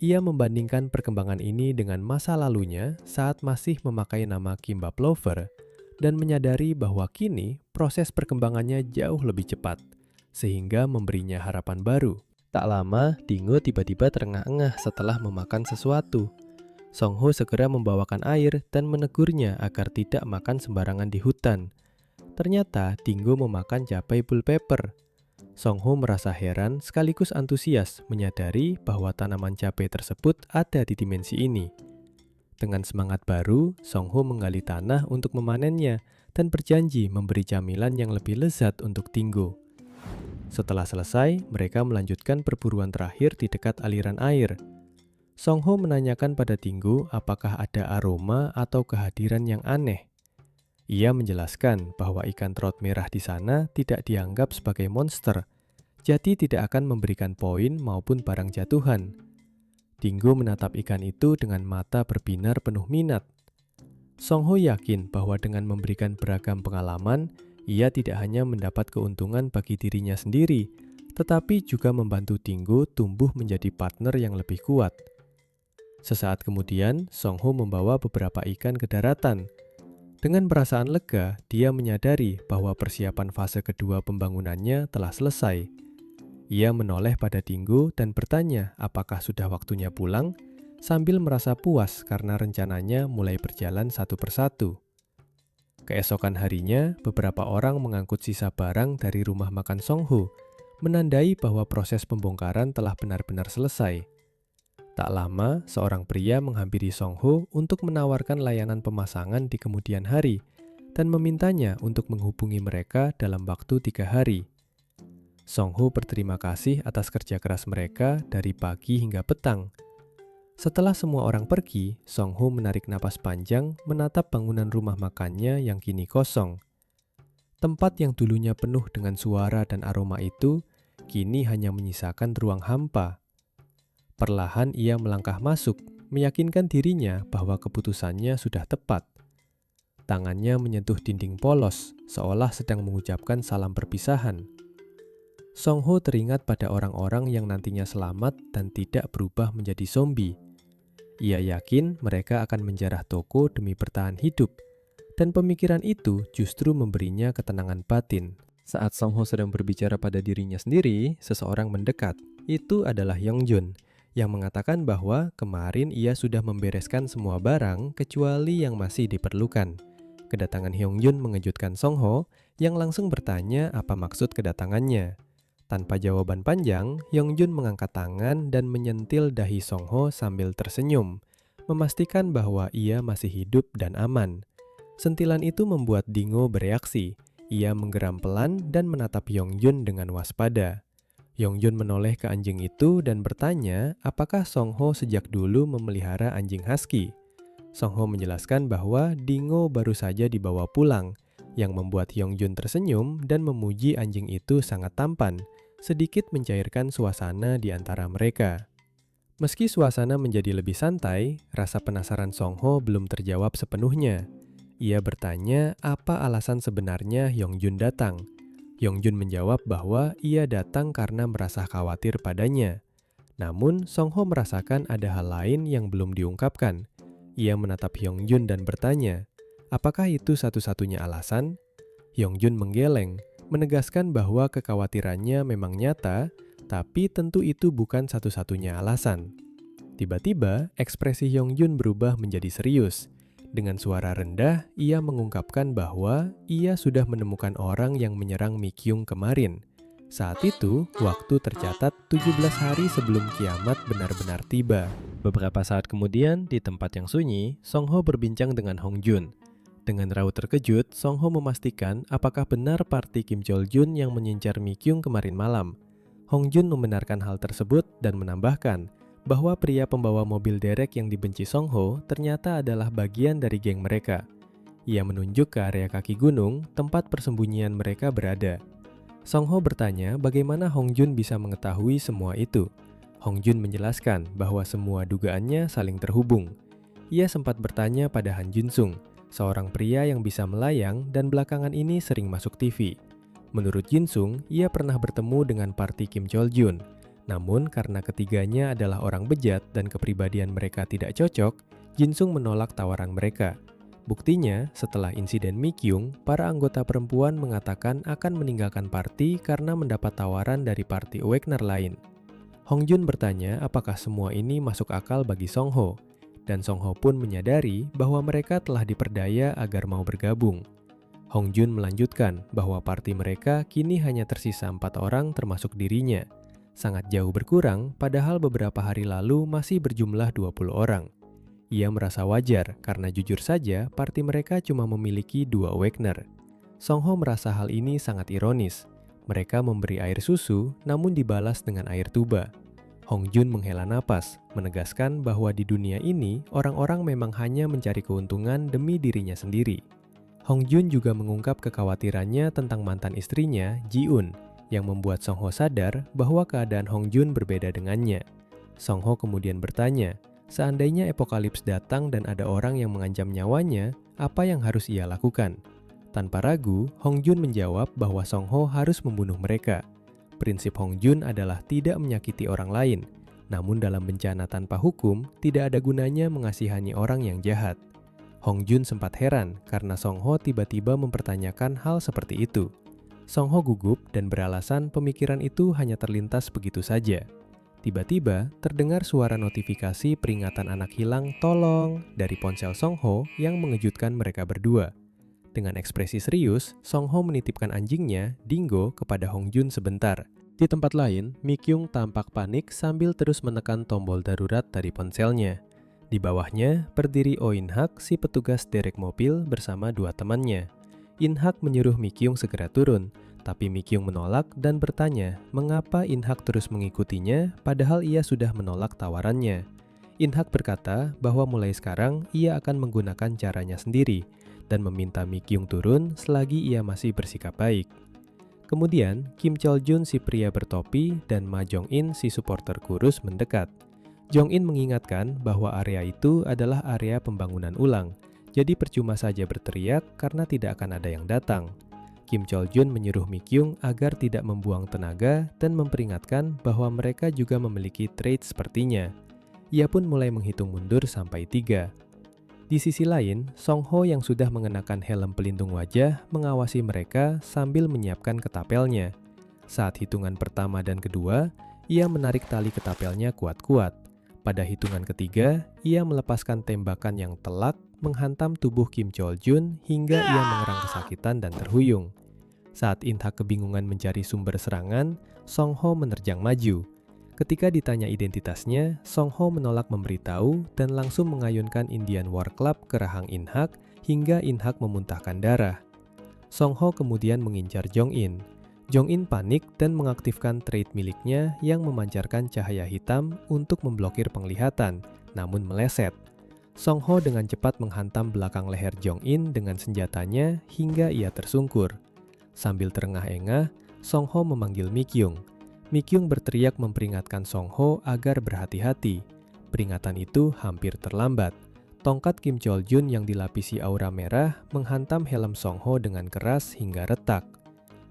Ia membandingkan perkembangan ini dengan masa lalunya saat masih memakai nama Kimba Plover dan menyadari bahwa kini proses perkembangannya jauh lebih cepat, sehingga memberinya harapan baru. Tak lama, Dingo tiba-tiba terengah-engah setelah memakan sesuatu. Song Ho segera membawakan air dan menegurnya agar tidak makan sembarangan di hutan. Ternyata Dingo memakan cabai bell pepper. Song Ho merasa heran sekaligus antusias menyadari bahwa tanaman cabai tersebut ada di dimensi ini. Dengan semangat baru, Song Ho menggali tanah untuk memanennya dan berjanji memberi camilan yang lebih lezat untuk Dingo. Setelah selesai, mereka melanjutkan perburuan terakhir di dekat aliran air. Song Ho menanyakan pada Dingo apakah ada aroma atau kehadiran yang aneh. Ia menjelaskan bahwa ikan trout merah di sana tidak dianggap sebagai monster, jadi tidak akan memberikan poin maupun barang jatuhan. Dingo menatap ikan itu dengan mata berbinar penuh minat. Song Ho yakin bahwa dengan memberikan beragam pengalaman, ia tidak hanya mendapat keuntungan bagi dirinya sendiri, tetapi juga membantu Dinggo tumbuh menjadi partner yang lebih kuat. Sesaat kemudian, Song Ho membawa beberapa ikan ke daratan. Dengan perasaan lega, dia menyadari bahwa persiapan fase kedua pembangunannya telah selesai. Ia menoleh pada Dinggo dan bertanya apakah sudah waktunya pulang, sambil merasa puas karena rencananya mulai berjalan satu persatu. Keesokan harinya, beberapa orang mengangkut sisa barang dari rumah makan Song Ho, menandai bahwa proses pembongkaran telah benar-benar selesai. Tak lama, seorang pria menghampiri Song Ho untuk menawarkan layanan pemasangan di kemudian hari dan memintanya untuk menghubungi mereka dalam waktu 3 hari. Song Ho berterima kasih atas kerja keras mereka dari pagi hingga petang. Setelah semua orang pergi, Song Ho menarik napas panjang menatap bangunan rumah makannya yang kini kosong. Tempat yang dulunya penuh dengan suara dan aroma itu, kini hanya menyisakan ruang hampa. Perlahan ia melangkah masuk, meyakinkan dirinya bahwa keputusannya sudah tepat. Tangannya menyentuh dinding polos, seolah sedang mengucapkan salam perpisahan. Song Ho teringat pada orang-orang yang nantinya selamat dan tidak berubah menjadi zombie. Ia yakin mereka akan menjarah toko demi bertahan hidup, dan pemikiran itu justru memberinya ketenangan batin. Saat Song Ho sedang berbicara pada dirinya sendiri, seseorang mendekat. Itu adalah Yongjun, yang mengatakan bahwa kemarin ia sudah membereskan semua barang kecuali yang masih diperlukan. Kedatangan Hyungjun mengejutkan Song Ho yang langsung bertanya apa maksud kedatangannya. Tanpa jawaban panjang, Hyungjun mengangkat tangan dan menyentil dahi Song Ho sambil tersenyum, memastikan bahwa ia masih hidup dan aman. Sentilan itu membuat Dinggo bereaksi. Ia menggeram pelan dan menatap Hyungjun dengan waspada. Yongjun menoleh ke anjing itu dan bertanya apakah Song Ho sejak dulu memelihara anjing husky. Song Ho menjelaskan bahwa Dinggo baru saja dibawa pulang, yang membuat Yongjun tersenyum dan memuji anjing itu sangat tampan, sedikit mencairkan suasana di antara mereka. Meski suasana menjadi lebih santai, rasa penasaran Song Ho belum terjawab sepenuhnya. Ia bertanya apa alasan sebenarnya Yongjun datang. Yongjun menjawab bahwa ia datang karena merasa khawatir padanya. Namun, Song Ho merasakan ada hal lain yang belum diungkapkan. Ia menatap Yongjun dan bertanya, apakah itu satu-satunya alasan? Yongjun menggeleng, menegaskan bahwa kekhawatirannya memang nyata, tapi tentu itu bukan satu-satunya alasan. Tiba-tiba, ekspresi Yongjun berubah menjadi serius. Dengan suara rendah, ia mengungkapkan bahwa ia sudah menemukan orang yang menyerang Mikyung kemarin. Saat itu, waktu tercatat 17 hari sebelum kiamat benar-benar tiba. Beberapa saat kemudian, di tempat yang sunyi, Song Ho berbincang dengan Hong Jun. Dengan raut terkejut, Song Ho memastikan apakah benar party Kim Chol Jun yang mengincar Mikyung kemarin malam. Hong Jun membenarkan hal tersebut dan menambahkan bahwa pria pembawa mobil derek yang dibenci Song Ho ternyata adalah bagian dari geng mereka. Ia menunjuk ke area kaki gunung, tempat persembunyian mereka berada. Song Ho bertanya bagaimana Hong Jun bisa mengetahui semua itu. Hong Jun menjelaskan bahwa semua dugaannya saling terhubung. Ia sempat bertanya pada Han Jun Sung, seorang pria yang bisa melayang dan belakangan ini sering masuk TV. Menurut Jin Sung, ia pernah bertemu dengan party Kim Chol Jun. Namun karena ketiganya adalah orang bejat dan kepribadian mereka tidak cocok, Jin Sung menolak tawaran mereka. Buktinya, setelah insiden Mikyung, para anggota perempuan mengatakan akan meninggalkan party karena mendapat tawaran dari party Awakener lain. Hong Jun bertanya apakah semua ini masuk akal bagi Song Ho, dan Song Ho pun menyadari bahwa mereka telah diperdaya agar mau bergabung. Hong Jun melanjutkan bahwa party mereka kini hanya tersisa 4 orang termasuk dirinya. Sangat jauh berkurang, padahal beberapa hari lalu masih berjumlah 20 orang. Ia merasa wajar karena jujur saja party mereka cuma memiliki 2 Awakener. Song Ho merasa hal ini sangat ironis. Mereka memberi air susu namun dibalas dengan air tuba. Hong Jun menghela napas, menegaskan bahwa di dunia ini orang-orang memang hanya mencari keuntungan demi dirinya sendiri. Hong Jun juga mengungkap kekhawatirannya tentang mantan istrinya, Ji Eun, yang membuat Song Ho sadar bahwa keadaan Hong Jun berbeda dengannya. Song Ho kemudian bertanya, seandainya apokalips datang dan ada orang yang mengancam nyawanya, apa yang harus ia lakukan? Tanpa ragu, Hong Jun menjawab bahwa Song Ho harus membunuh mereka. prinsip Hong Jun adalah tidak menyakiti orang lain. Namun dalam bencana tanpa hukum, tidak ada gunanya mengasihani orang yang jahat. Hong Jun sempat heran karena Song Ho tiba-tiba mempertanyakan hal seperti itu. Song Ho gugup dan beralasan pemikiran itu hanya terlintas begitu saja. Tiba-tiba terdengar suara notifikasi peringatan anak hilang tolong dari ponsel Song Ho yang mengejutkan mereka berdua. Dengan ekspresi serius, Song Ho menitipkan anjingnya, Dingo, kepada Hong Jun sebentar. Di tempat lain, Mi Kyung tampak panik sambil terus menekan tombol darurat dari ponselnya. Di bawahnya, berdiri Oh In Hak, si petugas derek mobil bersama dua temannya. In Hak menyuruh Mi Kyung segera turun, tapi Mi Kyung menolak dan bertanya mengapa In Hak terus mengikutinya padahal ia sudah menolak tawarannya. In Hak berkata bahwa mulai sekarang ia akan menggunakan caranya sendiri dan meminta Mi Kyung turun selagi ia masih bersikap baik. Kemudian, Kim Chol Jun si pria bertopi dan Ma Jong In si supporter kurus mendekat. Jong In mengingatkan bahwa area itu adalah area pembangunan ulang, jadi percuma saja berteriak karena tidak akan ada yang datang. Kim Chol Jun menyuruh Mi Kyung agar tidak membuang tenaga dan memperingatkan bahwa mereka juga memiliki trait sepertinya. Ia pun mulai menghitung mundur sampai 3. Di sisi lain, Song Ho yang sudah mengenakan helm pelindung wajah mengawasi mereka sambil menyiapkan ketapelnya. Saat hitungan pertama dan kedua, ia menarik tali ketapelnya kuat-kuat. Pada hitungan ketiga, ia melepaskan tembakan yang telak menghantam tubuh Kim Chol Jun hingga ia mengerang kesakitan dan terhuyung. Saat In Hak kebingungan mencari sumber serangan, Song Ho menerjang maju. Ketika ditanya identitasnya, Song Ho menolak memberitahu dan langsung mengayunkan Indian War Club ke rahang In Hak hingga In Hak memuntahkan darah. Song Ho kemudian mengincar Jong In. Jong In panik dan mengaktifkan trait miliknya yang memancarkan cahaya hitam untuk memblokir penglihatan, namun meleset. Song Ho dengan cepat menghantam belakang leher Jong In dengan senjatanya hingga ia tersungkur. Sambil terengah-engah, Song Ho memanggil Mi Kyung. Mi Kyung berteriak memperingatkan Song Ho agar berhati-hati. Peringatan itu hampir terlambat. Tongkat Kim Chol Jun yang dilapisi aura merah menghantam helm Song Ho dengan keras hingga retak.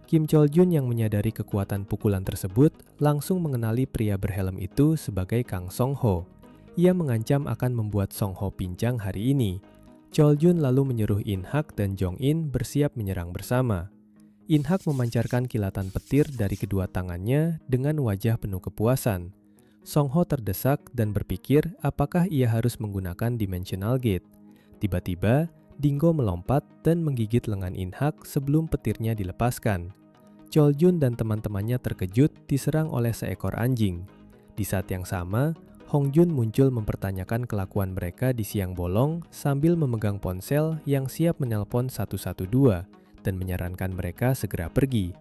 Kim Chol Jun yang menyadari kekuatan pukulan tersebut langsung mengenali pria berhelm itu sebagai Kang Song Ho. Ia mengancam akan membuat Song Ho pincang hari ini. Chol Jun lalu menyuruh In Hak dan Jong In bersiap menyerang bersama. In Hak memancarkan kilatan petir dari kedua tangannya dengan wajah penuh kepuasan. Song Ho terdesak dan berpikir apakah ia harus menggunakan Dimensional Gate. Tiba-tiba, Dingo melompat dan menggigit lengan In Hak sebelum petirnya dilepaskan. Chol Jun dan teman-temannya terkejut diserang oleh seekor anjing. Di saat yang sama, Hong Jun muncul mempertanyakan kelakuan mereka di siang bolong sambil memegang ponsel yang siap menelpon 112. Dan menyarankan mereka segera pergi.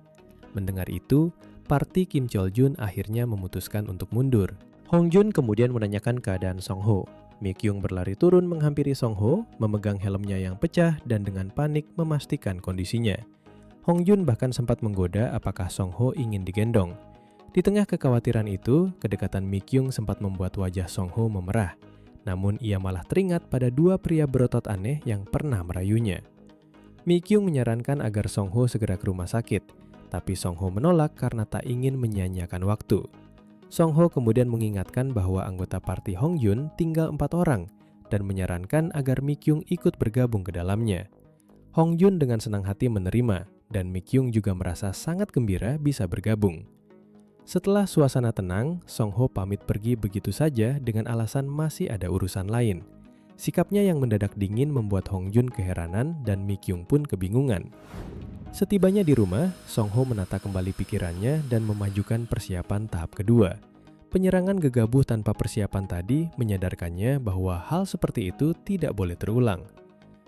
Mendengar itu, parti Kim Chol Jun akhirnya memutuskan untuk mundur. Hong Jun kemudian menanyakan keadaan Song Ho. Mi Kyung berlari turun menghampiri Song Ho, memegang helmnya yang pecah dan dengan panik memastikan kondisinya. Hong Jun bahkan sempat menggoda apakah Song Ho ingin digendong. Di tengah kekhawatiran itu, kedekatan Mi Kyung sempat membuat wajah Song Ho memerah. Namun ia malah teringat pada dua pria berotot aneh yang pernah merayunya. Mi Kyung menyarankan agar Song Ho segera ke rumah sakit, tapi Song Ho menolak karena tak ingin menyia-nyiakan waktu. Song Ho kemudian mengingatkan bahwa anggota parti Hong Jun tinggal 4 orang dan menyarankan agar Mi Kyung ikut bergabung ke dalamnya. Hong Jun dengan senang hati menerima dan Mi Kyung juga merasa sangat gembira bisa bergabung. Setelah suasana tenang, Song Ho pamit pergi begitu saja dengan alasan masih ada urusan lain. Sikapnya yang mendadak dingin membuat Hong Jun keheranan dan Mi Kyung pun kebingungan. Setibanya di rumah, Song Ho menata kembali pikirannya dan memajukan persiapan tahap kedua. Penyerangan gegabah tanpa persiapan tadi menyadarkannya bahwa hal seperti itu tidak boleh terulang.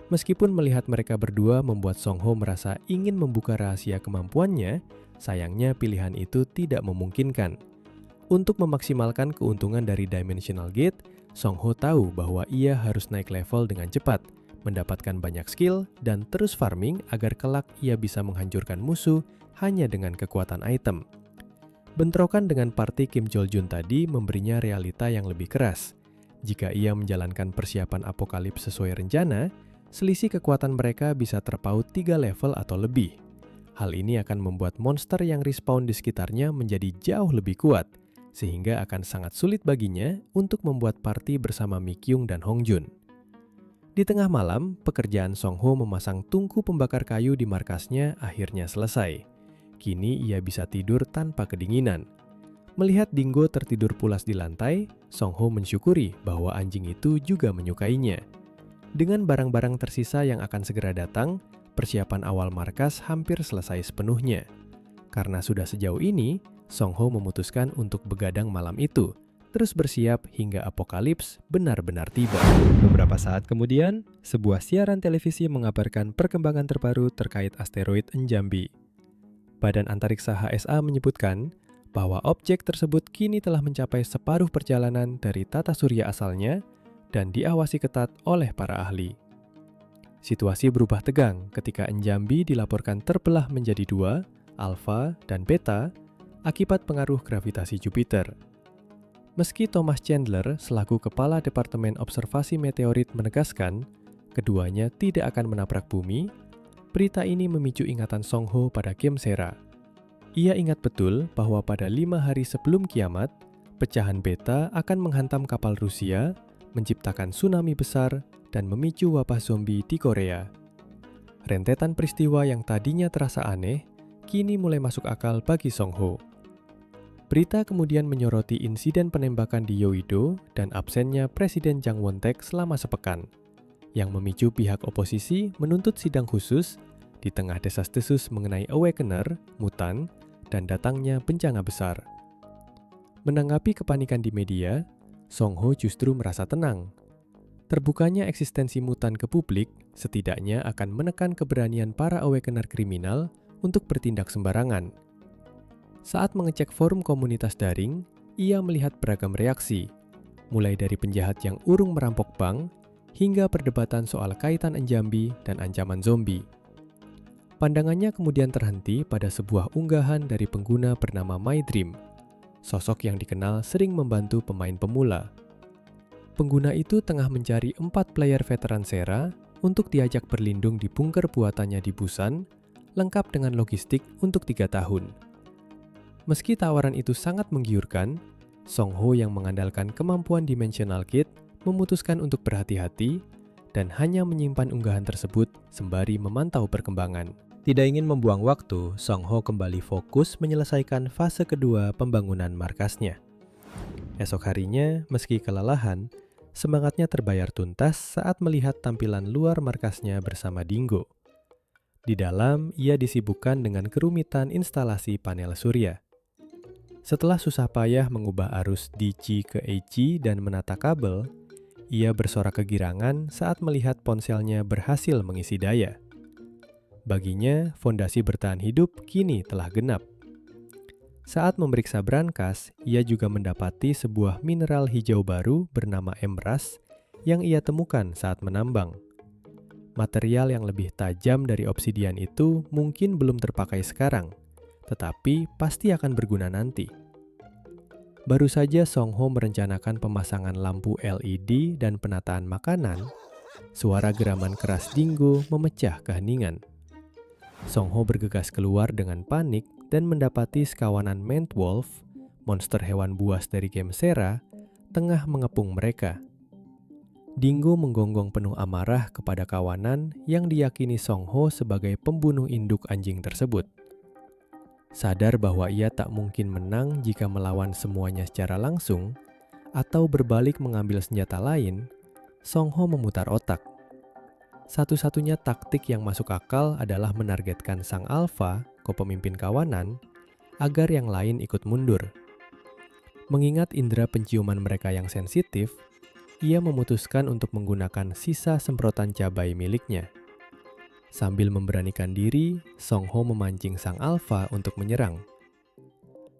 Meskipun melihat mereka berdua membuat Song Ho merasa ingin membuka rahasia kemampuannya, sayangnya pilihan itu tidak memungkinkan. Untuk memaksimalkan keuntungan dari Dimensional Gate, Song Ho tahu bahwa ia harus naik level dengan cepat, mendapatkan banyak skill, dan terus farming agar kelak ia bisa menghancurkan musuh hanya dengan kekuatan item. Bentrokan dengan parti Kim Chol Jun tadi memberinya realita yang lebih keras. Jika ia menjalankan persiapan apokalips sesuai rencana, selisih kekuatan mereka bisa terpaut 3 level atau lebih. Hal ini akan membuat monster yang respawn di sekitarnya menjadi jauh lebih kuat, sehingga akan sangat sulit baginya untuk membuat party bersama Mikyung dan Hongjun. Di tengah malam, pekerjaan Songho memasang tungku pembakar kayu di markasnya akhirnya selesai. Kini ia bisa tidur tanpa kedinginan. Melihat Dingo tertidur pulas di lantai, Songho mensyukuri bahwa anjing itu juga menyukainya. Dengan barang-barang tersisa yang akan segera datang, persiapan awal markas hampir selesai sepenuhnya. Karena sudah sejauh ini, Songho memutuskan untuk begadang malam itu, terus bersiap hingga apokalips benar-benar tiba. Beberapa saat kemudian, sebuah siaran televisi mengabarkan perkembangan terbaru terkait asteroid Njambi. Badan Antariksa HSA menyebutkan bahwa objek tersebut kini telah mencapai separuh perjalanan dari tata surya asalnya dan diawasi ketat oleh para ahli. Situasi berubah tegang ketika Njambi dilaporkan terbelah menjadi dua, alfa dan beta, akibat pengaruh gravitasi Jupiter. Meski Thomas Chandler selaku Kepala Departemen Observasi Meteorit menegaskan keduanya tidak akan menabrak bumi, berita ini memicu ingatan Songho pada game Sera. Ia ingat betul bahwa pada 5 hari sebelum kiamat, pecahan beta akan menghantam kapal Rusia, menciptakan tsunami besar, dan memicu wabah zombie di Korea. Rentetan peristiwa yang tadinya terasa aneh, kini mulai masuk akal bagi Songho. Berita kemudian menyoroti insiden penembakan di Yeouido dan absennya Presiden Jang Won-taek selama sepekan, yang memicu pihak oposisi menuntut sidang khusus di tengah desas-desus mengenai Awakener, mutan, dan datangnya bencana besar. Menanggapi kepanikan di media, Songho justru merasa tenang. Terbukanya eksistensi mutan ke publik setidaknya akan menekan keberanian para Awakener kriminal untuk bertindak sembarangan. Saat mengecek forum komunitas daring, ia melihat beragam reaksi, mulai dari penjahat yang urung merampok bank, hingga perdebatan soal kaitan Njambi dan ancaman zombie. Pandangannya kemudian terhenti pada sebuah unggahan dari pengguna bernama My Dream, sosok yang dikenal sering membantu pemain pemula. Pengguna itu tengah mencari 4 player veteran Sera untuk diajak berlindung di bunker buatannya di Busan, lengkap dengan logistik untuk 3 tahun. Meski tawaran itu sangat menggiurkan, Songho yang mengandalkan kemampuan Dimensional Kit memutuskan untuk berhati-hati dan hanya menyimpan unggahan tersebut sembari memantau perkembangan. Tidak ingin membuang waktu, Songho kembali fokus menyelesaikan fase kedua pembangunan markasnya. Esok harinya, meski kelelahan, semangatnya terbayar tuntas saat melihat tampilan luar markasnya bersama Dingo. Di dalam, ia disibukkan dengan kerumitan instalasi panel surya. Setelah susah payah mengubah arus DC ke AC dan menata kabel, ia bersorak kegirangan saat melihat ponselnya berhasil mengisi daya. Baginya, fondasi bertahan hidup kini telah genap. Saat memeriksa brankas, ia juga mendapati sebuah mineral hijau baru bernama emeras yang ia temukan saat menambang. Material yang lebih tajam dari obsidian itu mungkin belum terpakai sekarang, tetapi pasti akan berguna nanti. Baru saja Songho merencanakan pemasangan lampu LED dan penataan makanan, suara geraman keras Dingo memecah keheningan. Songho bergegas keluar dengan panik dan mendapati sekawanan Mantwolf, monster hewan buas dari game Sera, tengah mengepung mereka. Dingo menggonggong penuh amarah kepada kawanan yang diyakini Songho sebagai pembunuh induk anjing tersebut. Sadar bahwa ia tak mungkin menang jika melawan semuanya secara langsung, atau berbalik mengambil senjata lain, Songho memutar otak. Satu-satunya taktik yang masuk akal adalah menargetkan sang alfa, kopemimpin kawanan, agar yang lain ikut mundur. Mengingat indera penciuman mereka yang sensitif, ia memutuskan untuk menggunakan sisa semprotan cabai miliknya. Sambil memberanikan diri, Songho memancing sang alfa untuk menyerang.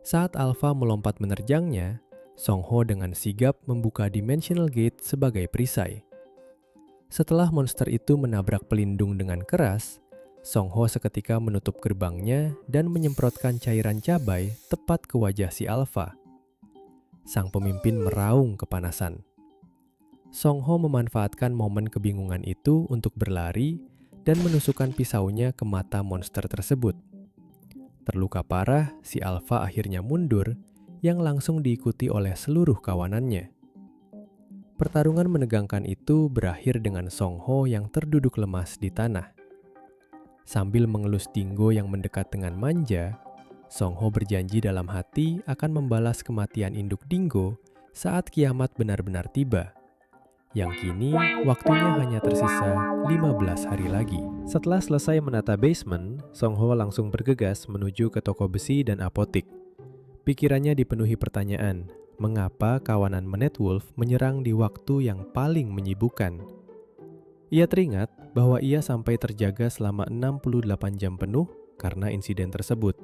Saat alfa melompat menerjangnya, Songho dengan sigap membuka Dimensional Gate sebagai perisai. Setelah monster itu menabrak pelindung dengan keras, Songho seketika menutup gerbangnya dan menyemprotkan cairan cabai tepat ke wajah si alfa. Sang pemimpin meraung kepanasan. Songho memanfaatkan momen kebingungan itu untuk berlari dan menusukkan pisaunya ke mata monster tersebut. Terluka parah, si Alpha akhirnya mundur, yang langsung diikuti oleh seluruh kawanannya. Pertarungan menegangkan itu berakhir dengan Song Ho yang terduduk lemas di tanah. Sambil mengelus Dingo yang mendekat dengan manja, Song Ho berjanji dalam hati akan membalas kematian induk Dingo saat kiamat benar-benar tiba. Yang kini, waktunya hanya tersisa 15 hari lagi. Setelah selesai menata basement, Song Ho langsung bergegas menuju ke toko besi dan apotik. Pikirannya dipenuhi pertanyaan, mengapa kawanan Manet Wolf menyerang di waktu yang paling menyibukkan? Ia teringat bahwa ia sampai terjaga selama 68 jam penuh karena insiden tersebut.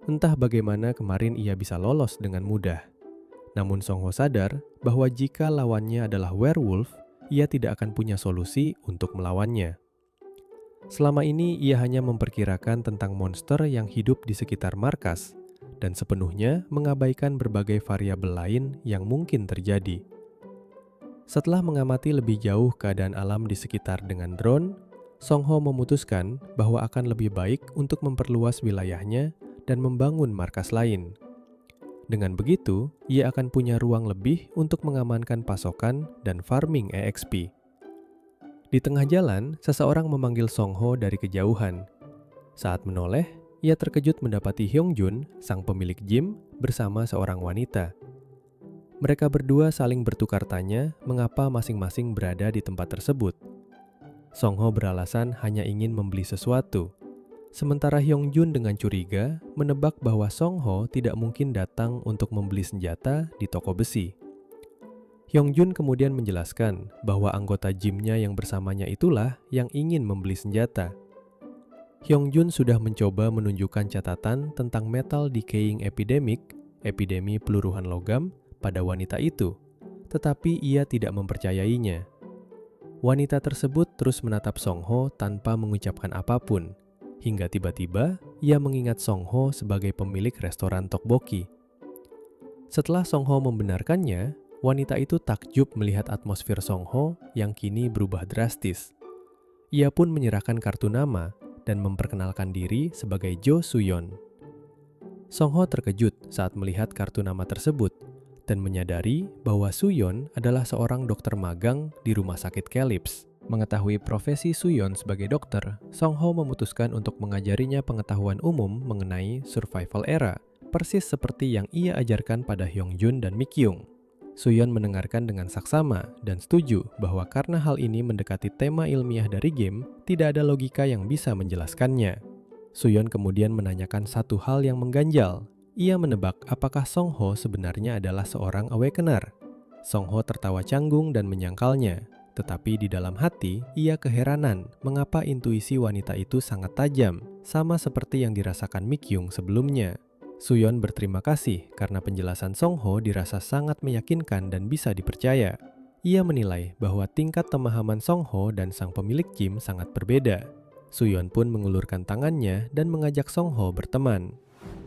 Entah bagaimana kemarin ia bisa lolos dengan mudah. Namun Song Ho sadar bahwa jika lawannya adalah werewolf, ia tidak akan punya solusi untuk melawannya. Selama ini ia hanya memperkirakan tentang monster yang hidup di sekitar markas dan sepenuhnya mengabaikan berbagai variabel lain yang mungkin terjadi. Setelah mengamati lebih jauh keadaan alam di sekitar dengan drone, Song Ho memutuskan bahwa akan lebih baik untuk memperluas wilayahnya dan membangun markas lain. Dengan begitu, ia akan punya ruang lebih untuk mengamankan pasokan dan farming EXP. Di tengah jalan, seseorang memanggil Song Ho dari kejauhan. Saat menoleh, ia terkejut mendapati Hyung Jun, sang pemilik gym, bersama seorang wanita. Mereka berdua saling bertukar tanya mengapa masing-masing berada di tempat tersebut. Song Ho beralasan hanya ingin membeli sesuatu. Sementara Hyung Jun dengan curiga menebak bahwa Song Ho tidak mungkin datang untuk membeli senjata di toko besi. Hyung Jun kemudian menjelaskan bahwa anggota gymnya yang bersamanya itulah yang ingin membeli senjata. Hyung Jun sudah mencoba menunjukkan catatan tentang metal decaying epidemic, epidemi peluruhan logam, pada wanita itu, tetapi ia tidak mempercayainya. Wanita tersebut terus menatap Song Ho tanpa mengucapkan apapun. Hingga tiba-tiba, ia mengingat Song Ho sebagai pemilik restoran tteokbokki. Setelah Song Ho membenarkannya, wanita itu takjub melihat atmosfer Song Ho yang kini berubah drastis. Ia pun menyerahkan kartu nama dan memperkenalkan diri sebagai Jo Suyon. Song Ho terkejut saat melihat kartu nama tersebut dan menyadari bahwa Suyon adalah seorang dokter magang di rumah sakit Calypso. Mengetahui profesi Suyon sebagai dokter, Song Ho memutuskan untuk mengajarinya pengetahuan umum mengenai survival era, persis seperti yang ia ajarkan pada Hyung Jun dan Mi Kyung. Suyon mendengarkan dengan saksama dan setuju bahwa karena hal ini mendekati tema ilmiah dari game, tidak ada logika yang bisa menjelaskannya. Suyon kemudian menanyakan satu hal yang mengganjal. Ia menebak apakah Song Ho sebenarnya adalah seorang awakener. Song Ho tertawa canggung dan menyangkalnya. Tetapi di dalam hati, ia keheranan mengapa intuisi wanita itu sangat tajam, sama seperti yang dirasakan Mi Kyung sebelumnya. Suyon berterima kasih karena penjelasan Song Ho dirasa sangat meyakinkan dan bisa dipercaya. Ia menilai bahwa tingkat pemahaman Song Ho dan sang pemilik gym sangat berbeda. Suyon pun mengulurkan tangannya dan mengajak Song Ho berteman.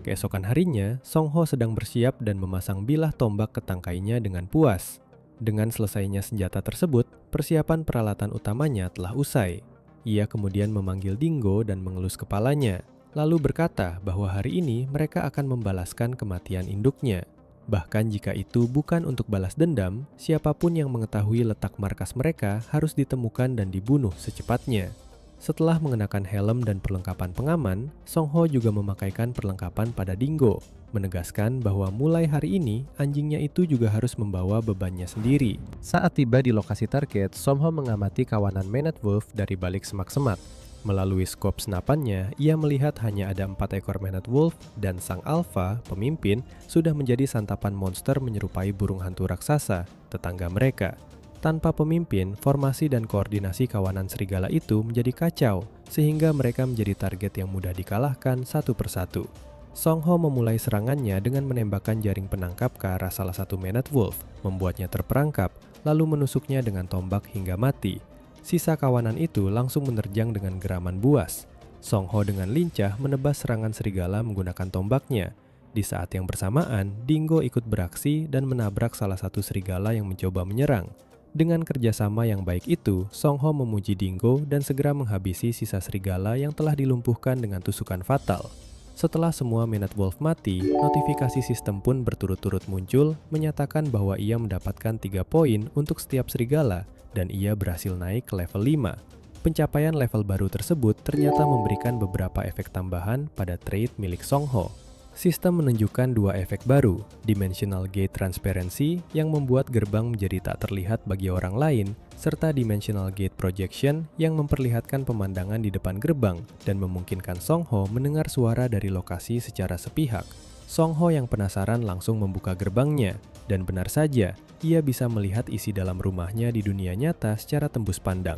Keesokan harinya, Song Ho sedang bersiap dan memasang bilah tombak ke tangkainya dengan puas. Dengan selesainya senjata tersebut, persiapan peralatan utamanya telah usai. Ia kemudian memanggil Dingo dan mengelus kepalanya, lalu berkata bahwa hari ini mereka akan membalaskan kematian induknya. Bahkan jika itu bukan untuk balas dendam, siapapun yang mengetahui letak markas mereka harus ditemukan dan dibunuh secepatnya. Setelah mengenakan helm dan perlengkapan pengaman, Song Ho juga memakaikan perlengkapan pada Dingo, menegaskan bahwa mulai hari ini anjingnya itu juga harus membawa bebannya sendiri. Saat tiba di lokasi target, Song Ho mengamati kawanan Manet Wolf dari balik semak-semak. Melalui skop senapannya, ia melihat hanya ada 4 ekor Manet Wolf dan sang Alpha, pemimpin, sudah menjadi santapan monster menyerupai burung hantu raksasa, tetangga mereka. Tanpa pemimpin, formasi dan koordinasi kawanan serigala itu menjadi kacau, sehingga mereka menjadi target yang mudah dikalahkan satu persatu. Song Ho memulai serangannya dengan menembakkan jaring penangkap ke arah salah satu Manet Wolf, membuatnya terperangkap, lalu menusuknya dengan tombak hingga mati. Sisa kawanan itu langsung menerjang dengan geraman buas. Song Ho dengan lincah menebas serangan serigala menggunakan tombaknya. Di saat yang bersamaan, Dingo ikut beraksi dan menabrak salah satu serigala yang mencoba menyerang. Dengan kerjasama yang baik itu, Song Ho memuji Dingo dan segera menghabisi sisa serigala yang telah dilumpuhkan dengan tusukan fatal. Setelah semua minute wolf mati, notifikasi sistem pun berturut-turut muncul menyatakan bahwa ia mendapatkan 3 poin untuk setiap serigala dan ia berhasil naik ke level 5. Pencapaian level baru tersebut ternyata memberikan beberapa efek tambahan pada trait milik Songho. Sistem menunjukkan 2 efek baru, Dimensional Gate Transparency yang membuat gerbang menjadi tak terlihat bagi orang lain, serta Dimensional Gate Projection yang memperlihatkan pemandangan di depan gerbang dan memungkinkan Songho mendengar suara dari lokasi secara sepihak. Songho yang penasaran langsung membuka gerbangnya, dan benar saja, ia bisa melihat isi dalam rumahnya di dunia nyata secara tembus pandang.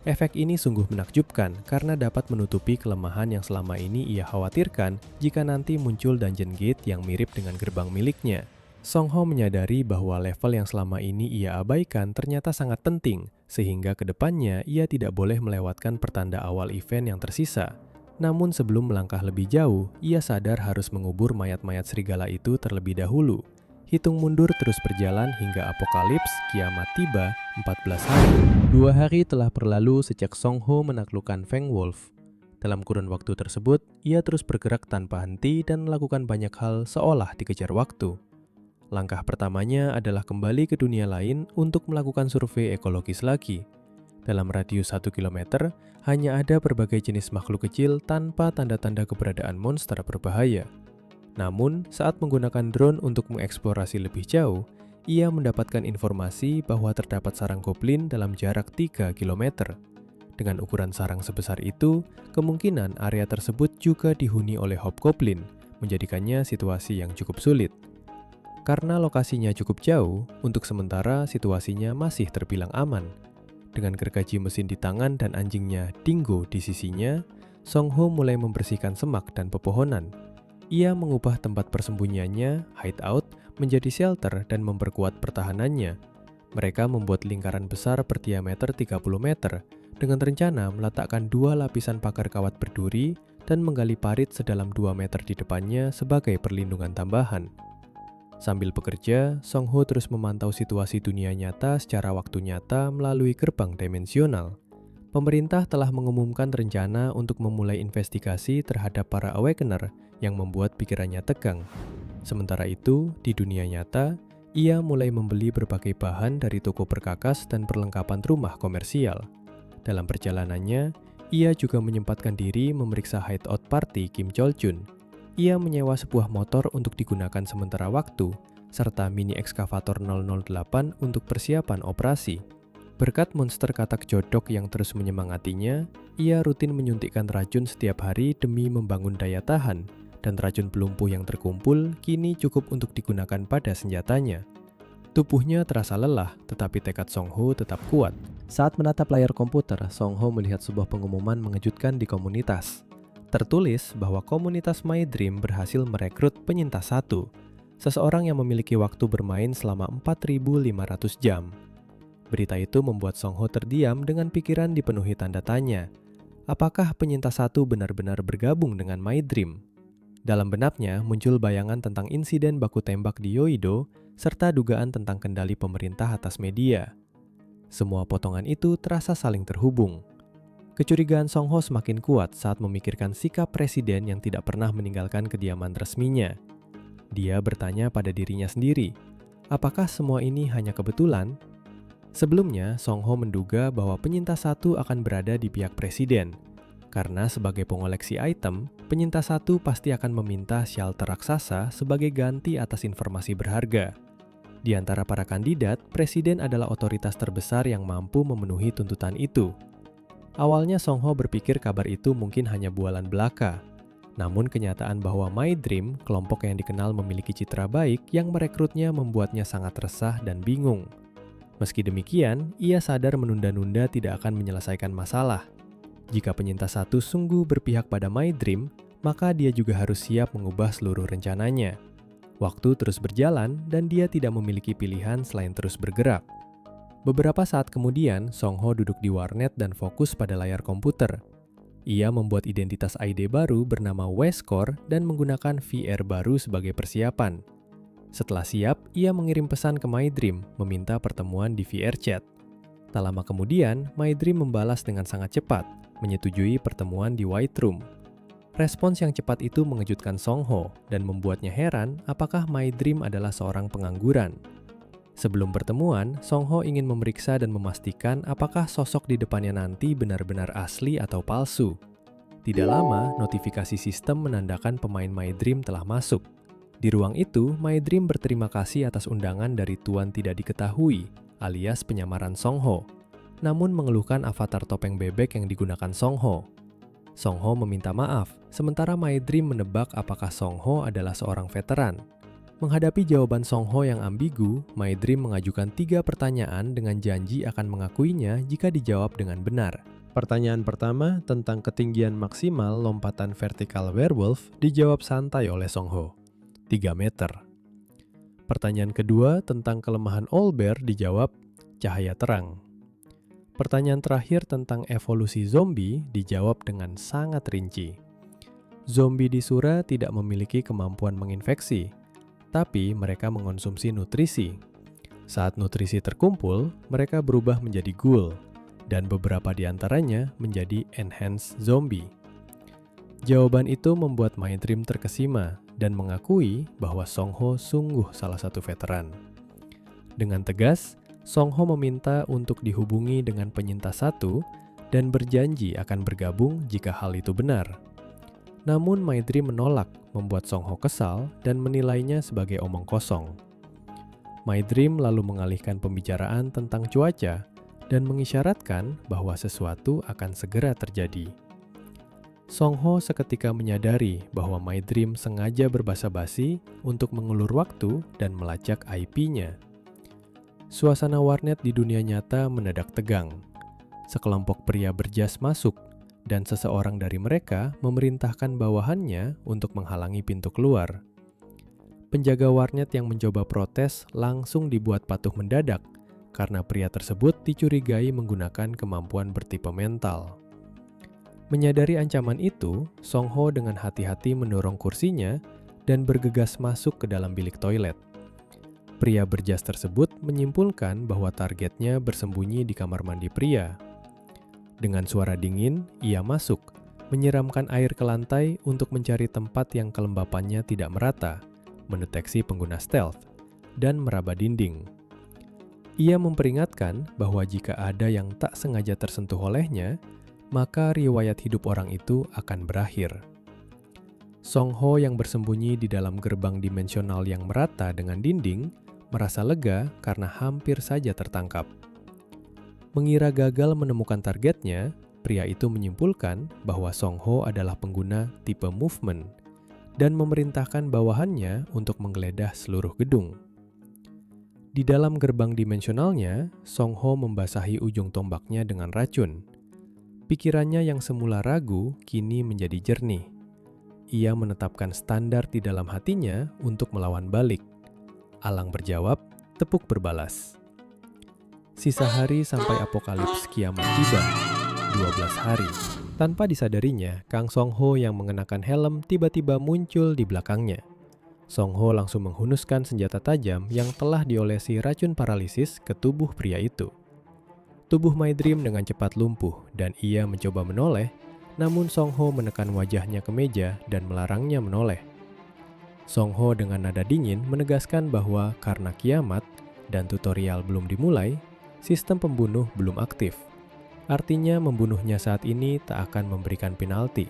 Efek ini sungguh menakjubkan karena dapat menutupi kelemahan yang selama ini ia khawatirkan jika nanti muncul dungeon gate yang mirip dengan gerbang miliknya. Songho menyadari bahwa level yang selama ini ia abaikan ternyata sangat penting, sehingga kedepannya ia tidak boleh melewatkan pertanda awal event yang tersisa. Namun sebelum melangkah lebih jauh, ia sadar harus mengubur mayat-mayat serigala itu terlebih dahulu. Hitung mundur terus berjalan hingga apokalips kiamat tiba 14 hari. 2 hari telah berlalu sejak Songho menaklukkan Feng Wolf. Dalam kurun waktu tersebut, ia terus bergerak tanpa henti dan melakukan banyak hal seolah dikejar waktu. Langkah pertamanya adalah kembali ke dunia lain untuk melakukan survei ekologis lagi. Dalam radius 1 km, hanya ada berbagai jenis makhluk kecil tanpa tanda-tanda keberadaan monster berbahaya. Namun, saat menggunakan drone untuk mengeksplorasi lebih jauh, ia mendapatkan informasi bahwa terdapat sarang goblin dalam jarak 3 km. Dengan ukuran sarang sebesar itu, kemungkinan area tersebut juga dihuni oleh hobgoblin, menjadikannya situasi yang cukup sulit. Karena lokasinya cukup jauh, untuk sementara situasinya masih terbilang aman. Dengan gergaji mesin di tangan dan anjingnya Dingo di sisinya, Songho mulai membersihkan semak dan pepohonan. Ia mengubah tempat persembunyiannya, hideout, menjadi shelter dan memperkuat pertahanannya. Mereka membuat lingkaran besar berdiameter 30 meter dengan rencana meletakkan 2 lapisan pagar kawat berduri dan menggali parit sedalam 2 meter di depannya sebagai perlindungan tambahan. Sambil bekerja, Songho terus memantau situasi dunia nyata secara waktu nyata melalui gerbang dimensional. Pemerintah telah mengumumkan rencana untuk memulai investigasi terhadap para Awakener yang membuat pikirannya tegang. Sementara itu, di dunia nyata, ia mulai membeli berbagai bahan dari toko perkakas dan perlengkapan rumah komersial. Dalam perjalanannya, ia juga menyempatkan diri memeriksa hideout party Kim Chol-jun. Ia menyewa sebuah motor untuk digunakan sementara waktu, serta mini ekskavator 008 untuk persiapan operasi. Berkat monster katak jodok yang terus menyemangatinya, ia rutin menyuntikkan racun setiap hari demi membangun daya tahan, dan racun pelumpuh yang terkumpul kini cukup untuk digunakan pada senjatanya. Tubuhnya terasa lelah, tetapi tekad Songho tetap kuat. Saat menatap layar komputer, Songho melihat sebuah pengumuman mengejutkan di komunitas. Tertulis bahwa komunitas My Dream berhasil merekrut penyintas 1, seseorang yang memiliki waktu bermain selama 4.500 jam. Berita itu membuat Songho terdiam dengan pikiran dipenuhi tanda tanya. Apakah penyintas 1 benar-benar bergabung dengan My Dream? Dalam benaknya muncul bayangan tentang insiden baku tembak di Yoido, serta dugaan tentang kendali pemerintah atas media. Semua potongan itu terasa saling terhubung. Kecurigaan Songho semakin kuat saat memikirkan sikap presiden yang tidak pernah meninggalkan kediaman resminya. Dia bertanya pada dirinya sendiri, apakah semua ini hanya kebetulan? Sebelumnya, Songho menduga bahwa penyintas 1 akan berada di pihak presiden. Karena sebagai pengoleksi item, penyintas 1 pasti akan meminta shelter raksasa sebagai ganti atas informasi berharga. Di antara para kandidat, presiden adalah otoritas terbesar yang mampu memenuhi tuntutan itu. Awalnya Songho berpikir kabar itu mungkin hanya bualan belaka. Namun kenyataan bahwa My Dream, kelompok yang dikenal memiliki citra baik yang merekrutnya membuatnya sangat resah dan bingung. Meski demikian, ia sadar menunda-nunda tidak akan menyelesaikan masalah. Jika penyintas 1 sungguh berpihak pada My Dream, maka dia juga harus siap mengubah seluruh rencananya. Waktu terus berjalan dan dia tidak memiliki pilihan selain terus bergerak. Beberapa saat kemudian, Songho duduk di warnet dan fokus pada layar komputer. Ia membuat identitas ID baru bernama Westcore dan menggunakan VR baru sebagai persiapan. Setelah siap, ia mengirim pesan ke My Dream, meminta pertemuan di VR chat. Tak lama kemudian, My Dream membalas dengan sangat cepat, menyetujui pertemuan di White Room. Respons yang cepat itu mengejutkan Song Ho dan membuatnya heran apakah My Dream adalah seorang pengangguran. Sebelum pertemuan, Song Ho ingin memeriksa dan memastikan apakah sosok di depannya nanti benar-benar asli atau palsu. Tidak lama, notifikasi sistem menandakan pemain My Dream telah masuk. Di ruang itu, My Dream berterima kasih atas undangan dari Tuan Tidak Diketahui, alias penyamaran Song Ho, namun mengeluhkan avatar topeng bebek yang digunakan Song Ho. Song Ho meminta maaf, sementara My Dream menebak apakah Song Ho adalah seorang veteran. Menghadapi jawaban Song Ho yang ambigu, My Dream mengajukan 3 pertanyaan dengan janji akan mengakuinya jika dijawab dengan benar. Pertanyaan pertama tentang ketinggian maksimal lompatan vertikal werewolf dijawab santai oleh Song Ho, 3 meter. Pertanyaan kedua tentang kelemahan owlbear dijawab cahaya terang. Pertanyaan terakhir tentang evolusi zombie dijawab dengan sangat rinci. Zombie di Sura tidak memiliki kemampuan menginfeksi, tapi mereka mengonsumsi nutrisi. Saat nutrisi terkumpul, mereka berubah menjadi ghoul, dan beberapa di antaranya menjadi enhanced zombie. Jawaban itu membuat My Dream terkesima dan mengakui bahwa Song Ho sungguh salah satu veteran. Dengan tegas, Song Ho meminta untuk dihubungi dengan penyintas 1 dan berjanji akan bergabung jika hal itu benar. Namun My Dream menolak, membuat Song Ho kesal dan menilainya sebagai omong kosong. My Dream lalu mengalihkan pembicaraan tentang cuaca dan mengisyaratkan bahwa sesuatu akan segera terjadi. Song Ho seketika menyadari bahwa My Dream sengaja berbasa-basi untuk mengulur waktu dan melacak IP-nya. Suasana warnet di dunia nyata mendadak tegang. Sekelompok pria berjas masuk, dan seseorang dari mereka memerintahkan bawahannya untuk menghalangi pintu keluar. Penjaga warnet yang mencoba protes langsung dibuat patuh mendadak, karena pria tersebut dicurigai menggunakan kemampuan bertipe mental. Menyadari ancaman itu, Song Ho dengan hati-hati mendorong kursinya dan bergegas masuk ke dalam bilik toilet. Pria berjas tersebut menyimpulkan bahwa targetnya bersembunyi di kamar mandi pria. Dengan suara dingin, ia masuk, menyiramkan air ke lantai untuk mencari tempat yang kelembapannya tidak merata, mendeteksi pengguna stealth, dan meraba dinding. Ia memperingatkan bahwa jika ada yang tak sengaja tersentuh olehnya, maka riwayat hidup orang itu akan berakhir. Song Ho yang bersembunyi di dalam gerbang dimensional yang merata dengan dinding, merasa lega karena hampir saja tertangkap. Mengira gagal menemukan targetnya, pria itu menyimpulkan bahwa Song Ho adalah pengguna tipe movement dan memerintahkan bawahannya untuk menggeledah seluruh gedung. Di dalam gerbang dimensionalnya, Song Ho membasahi ujung tombaknya dengan racun. Pikirannya yang semula ragu kini menjadi jernih. Ia menetapkan standar di dalam hatinya untuk melawan balik. Alang berjawab, tepuk berbalas. Sisa hari sampai apokalips kiamat tiba, 12 hari. Tanpa disadarinya, Kang Song Ho yang mengenakan helm tiba-tiba muncul di belakangnya. Song Ho langsung menghunuskan senjata tajam yang telah diolesi racun paralisis ke tubuh pria itu. Tubuh My Dream dengan cepat lumpuh dan ia mencoba menoleh, namun Song Ho menekan wajahnya ke meja dan melarangnya menoleh. Song Ho dengan nada dingin menegaskan bahwa karena kiamat dan tutorial belum dimulai, sistem pembunuh belum aktif. Artinya membunuhnya saat ini tak akan memberikan penalti.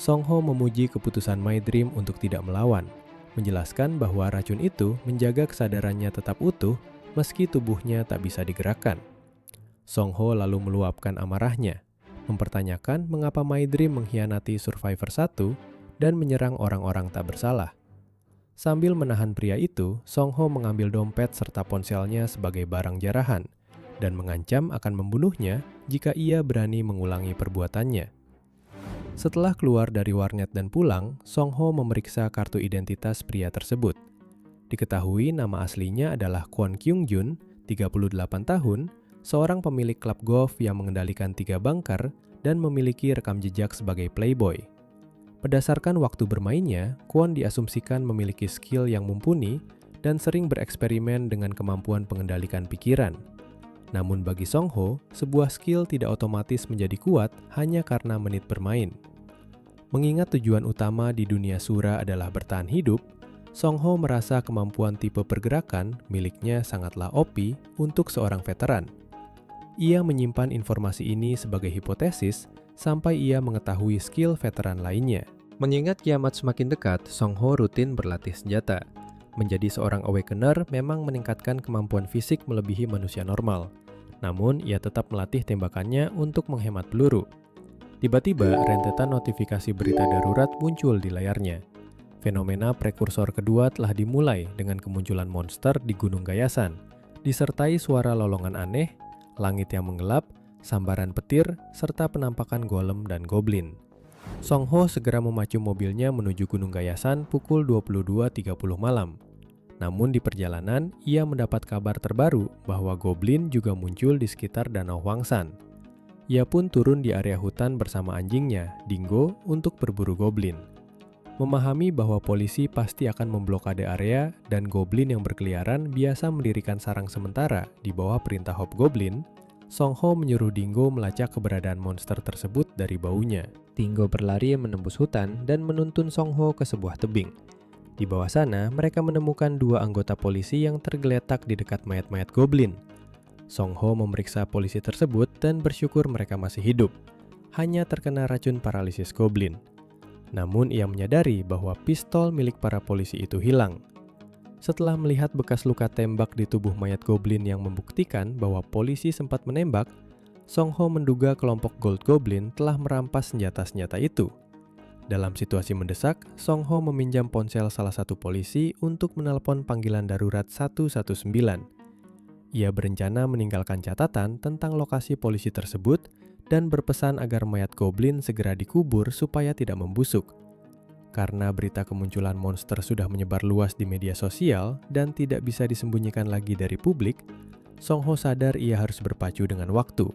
Song Ho memuji keputusan My Dream untuk tidak melawan, menjelaskan bahwa racun itu menjaga kesadarannya tetap utuh meski tubuhnya tak bisa digerakkan. Song Ho lalu meluapkan amarahnya, mempertanyakan mengapa My Dream mengkhianati Survivor 1 dan menyerang orang-orang tak bersalah. Sambil menahan pria itu, Song Ho mengambil dompet serta ponselnya sebagai barang jarahan dan mengancam akan membunuhnya jika ia berani mengulangi perbuatannya. Setelah keluar dari warnet dan pulang, Song Ho memeriksa kartu identitas pria tersebut. Diketahui nama aslinya adalah Kwon Kyung Jun, 38 tahun, seorang pemilik klub golf yang mengendalikan 3 bunker dan memiliki rekam jejak sebagai playboy. Berdasarkan waktu bermainnya, Kwon diasumsikan memiliki skill yang mumpuni dan sering bereksperimen dengan kemampuan pengendalikan pikiran. Namun bagi Song Ho, sebuah skill tidak otomatis menjadi kuat hanya karena menit bermain. Mengingat tujuan utama di dunia Sura adalah bertahan hidup, Song Ho merasa kemampuan tipe pergerakan miliknya sangatlah OP untuk seorang veteran. Ia menyimpan informasi ini sebagai hipotesis sampai ia mengetahui skill veteran lainnya. Mengingat kiamat semakin dekat, Song Ho rutin berlatih senjata. Menjadi seorang Awakener memang meningkatkan kemampuan fisik melebihi manusia normal. Namun, ia tetap melatih tembakannya untuk menghemat peluru. Tiba-tiba, rentetan notifikasi berita darurat muncul di layarnya. Fenomena prekursor kedua telah dimulai dengan kemunculan monster di Gunung Gayasan, disertai suara lolongan aneh, langit yang menggelap, sambaran petir, serta penampakan golem dan goblin. Song Ho segera memacu mobilnya menuju Gunung Gayasan pukul 22.30 malam. Namun di perjalanan, ia mendapat kabar terbaru bahwa goblin juga muncul di sekitar Danau Huangsan. Ia pun turun di area hutan bersama anjingnya, Dingo, untuk berburu goblin. Memahami bahwa polisi pasti akan memblokade area dan goblin yang berkeliaran biasa mendirikan sarang sementara di bawah perintah Hobgoblin, Song Ho menyuruh Dingo melacak keberadaan monster tersebut dari baunya. Dingo berlari menembus hutan dan menuntun Song Ho ke sebuah tebing. Di bawah sana, mereka menemukan dua anggota polisi yang tergeletak di dekat mayat-mayat goblin. Song Ho memeriksa polisi tersebut dan bersyukur mereka masih hidup, hanya terkena racun paralisis goblin. Namun ia menyadari bahwa pistol milik para polisi itu hilang. Setelah melihat bekas luka tembak di tubuh mayat goblin yang membuktikan bahwa polisi sempat menembak, Song Ho menduga kelompok Gold Goblin telah merampas senjata-senjata itu. Dalam situasi mendesak, Song Ho meminjam ponsel salah satu polisi untuk menelpon panggilan darurat 119. Ia berencana meninggalkan catatan tentang lokasi polisi tersebut dan berpesan agar mayat goblin segera dikubur supaya tidak membusuk. Karena berita kemunculan monster sudah menyebar luas di media sosial dan tidak bisa disembunyikan lagi dari publik, Song Ho sadar ia harus berpacu dengan waktu.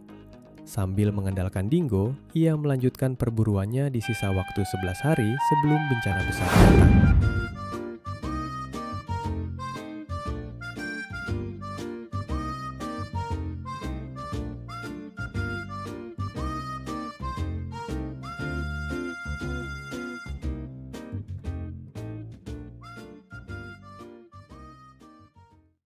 Sambil mengandalkan Dingo, ia melanjutkan perburuannya di sisa waktu 11 hari sebelum bencana besar datang.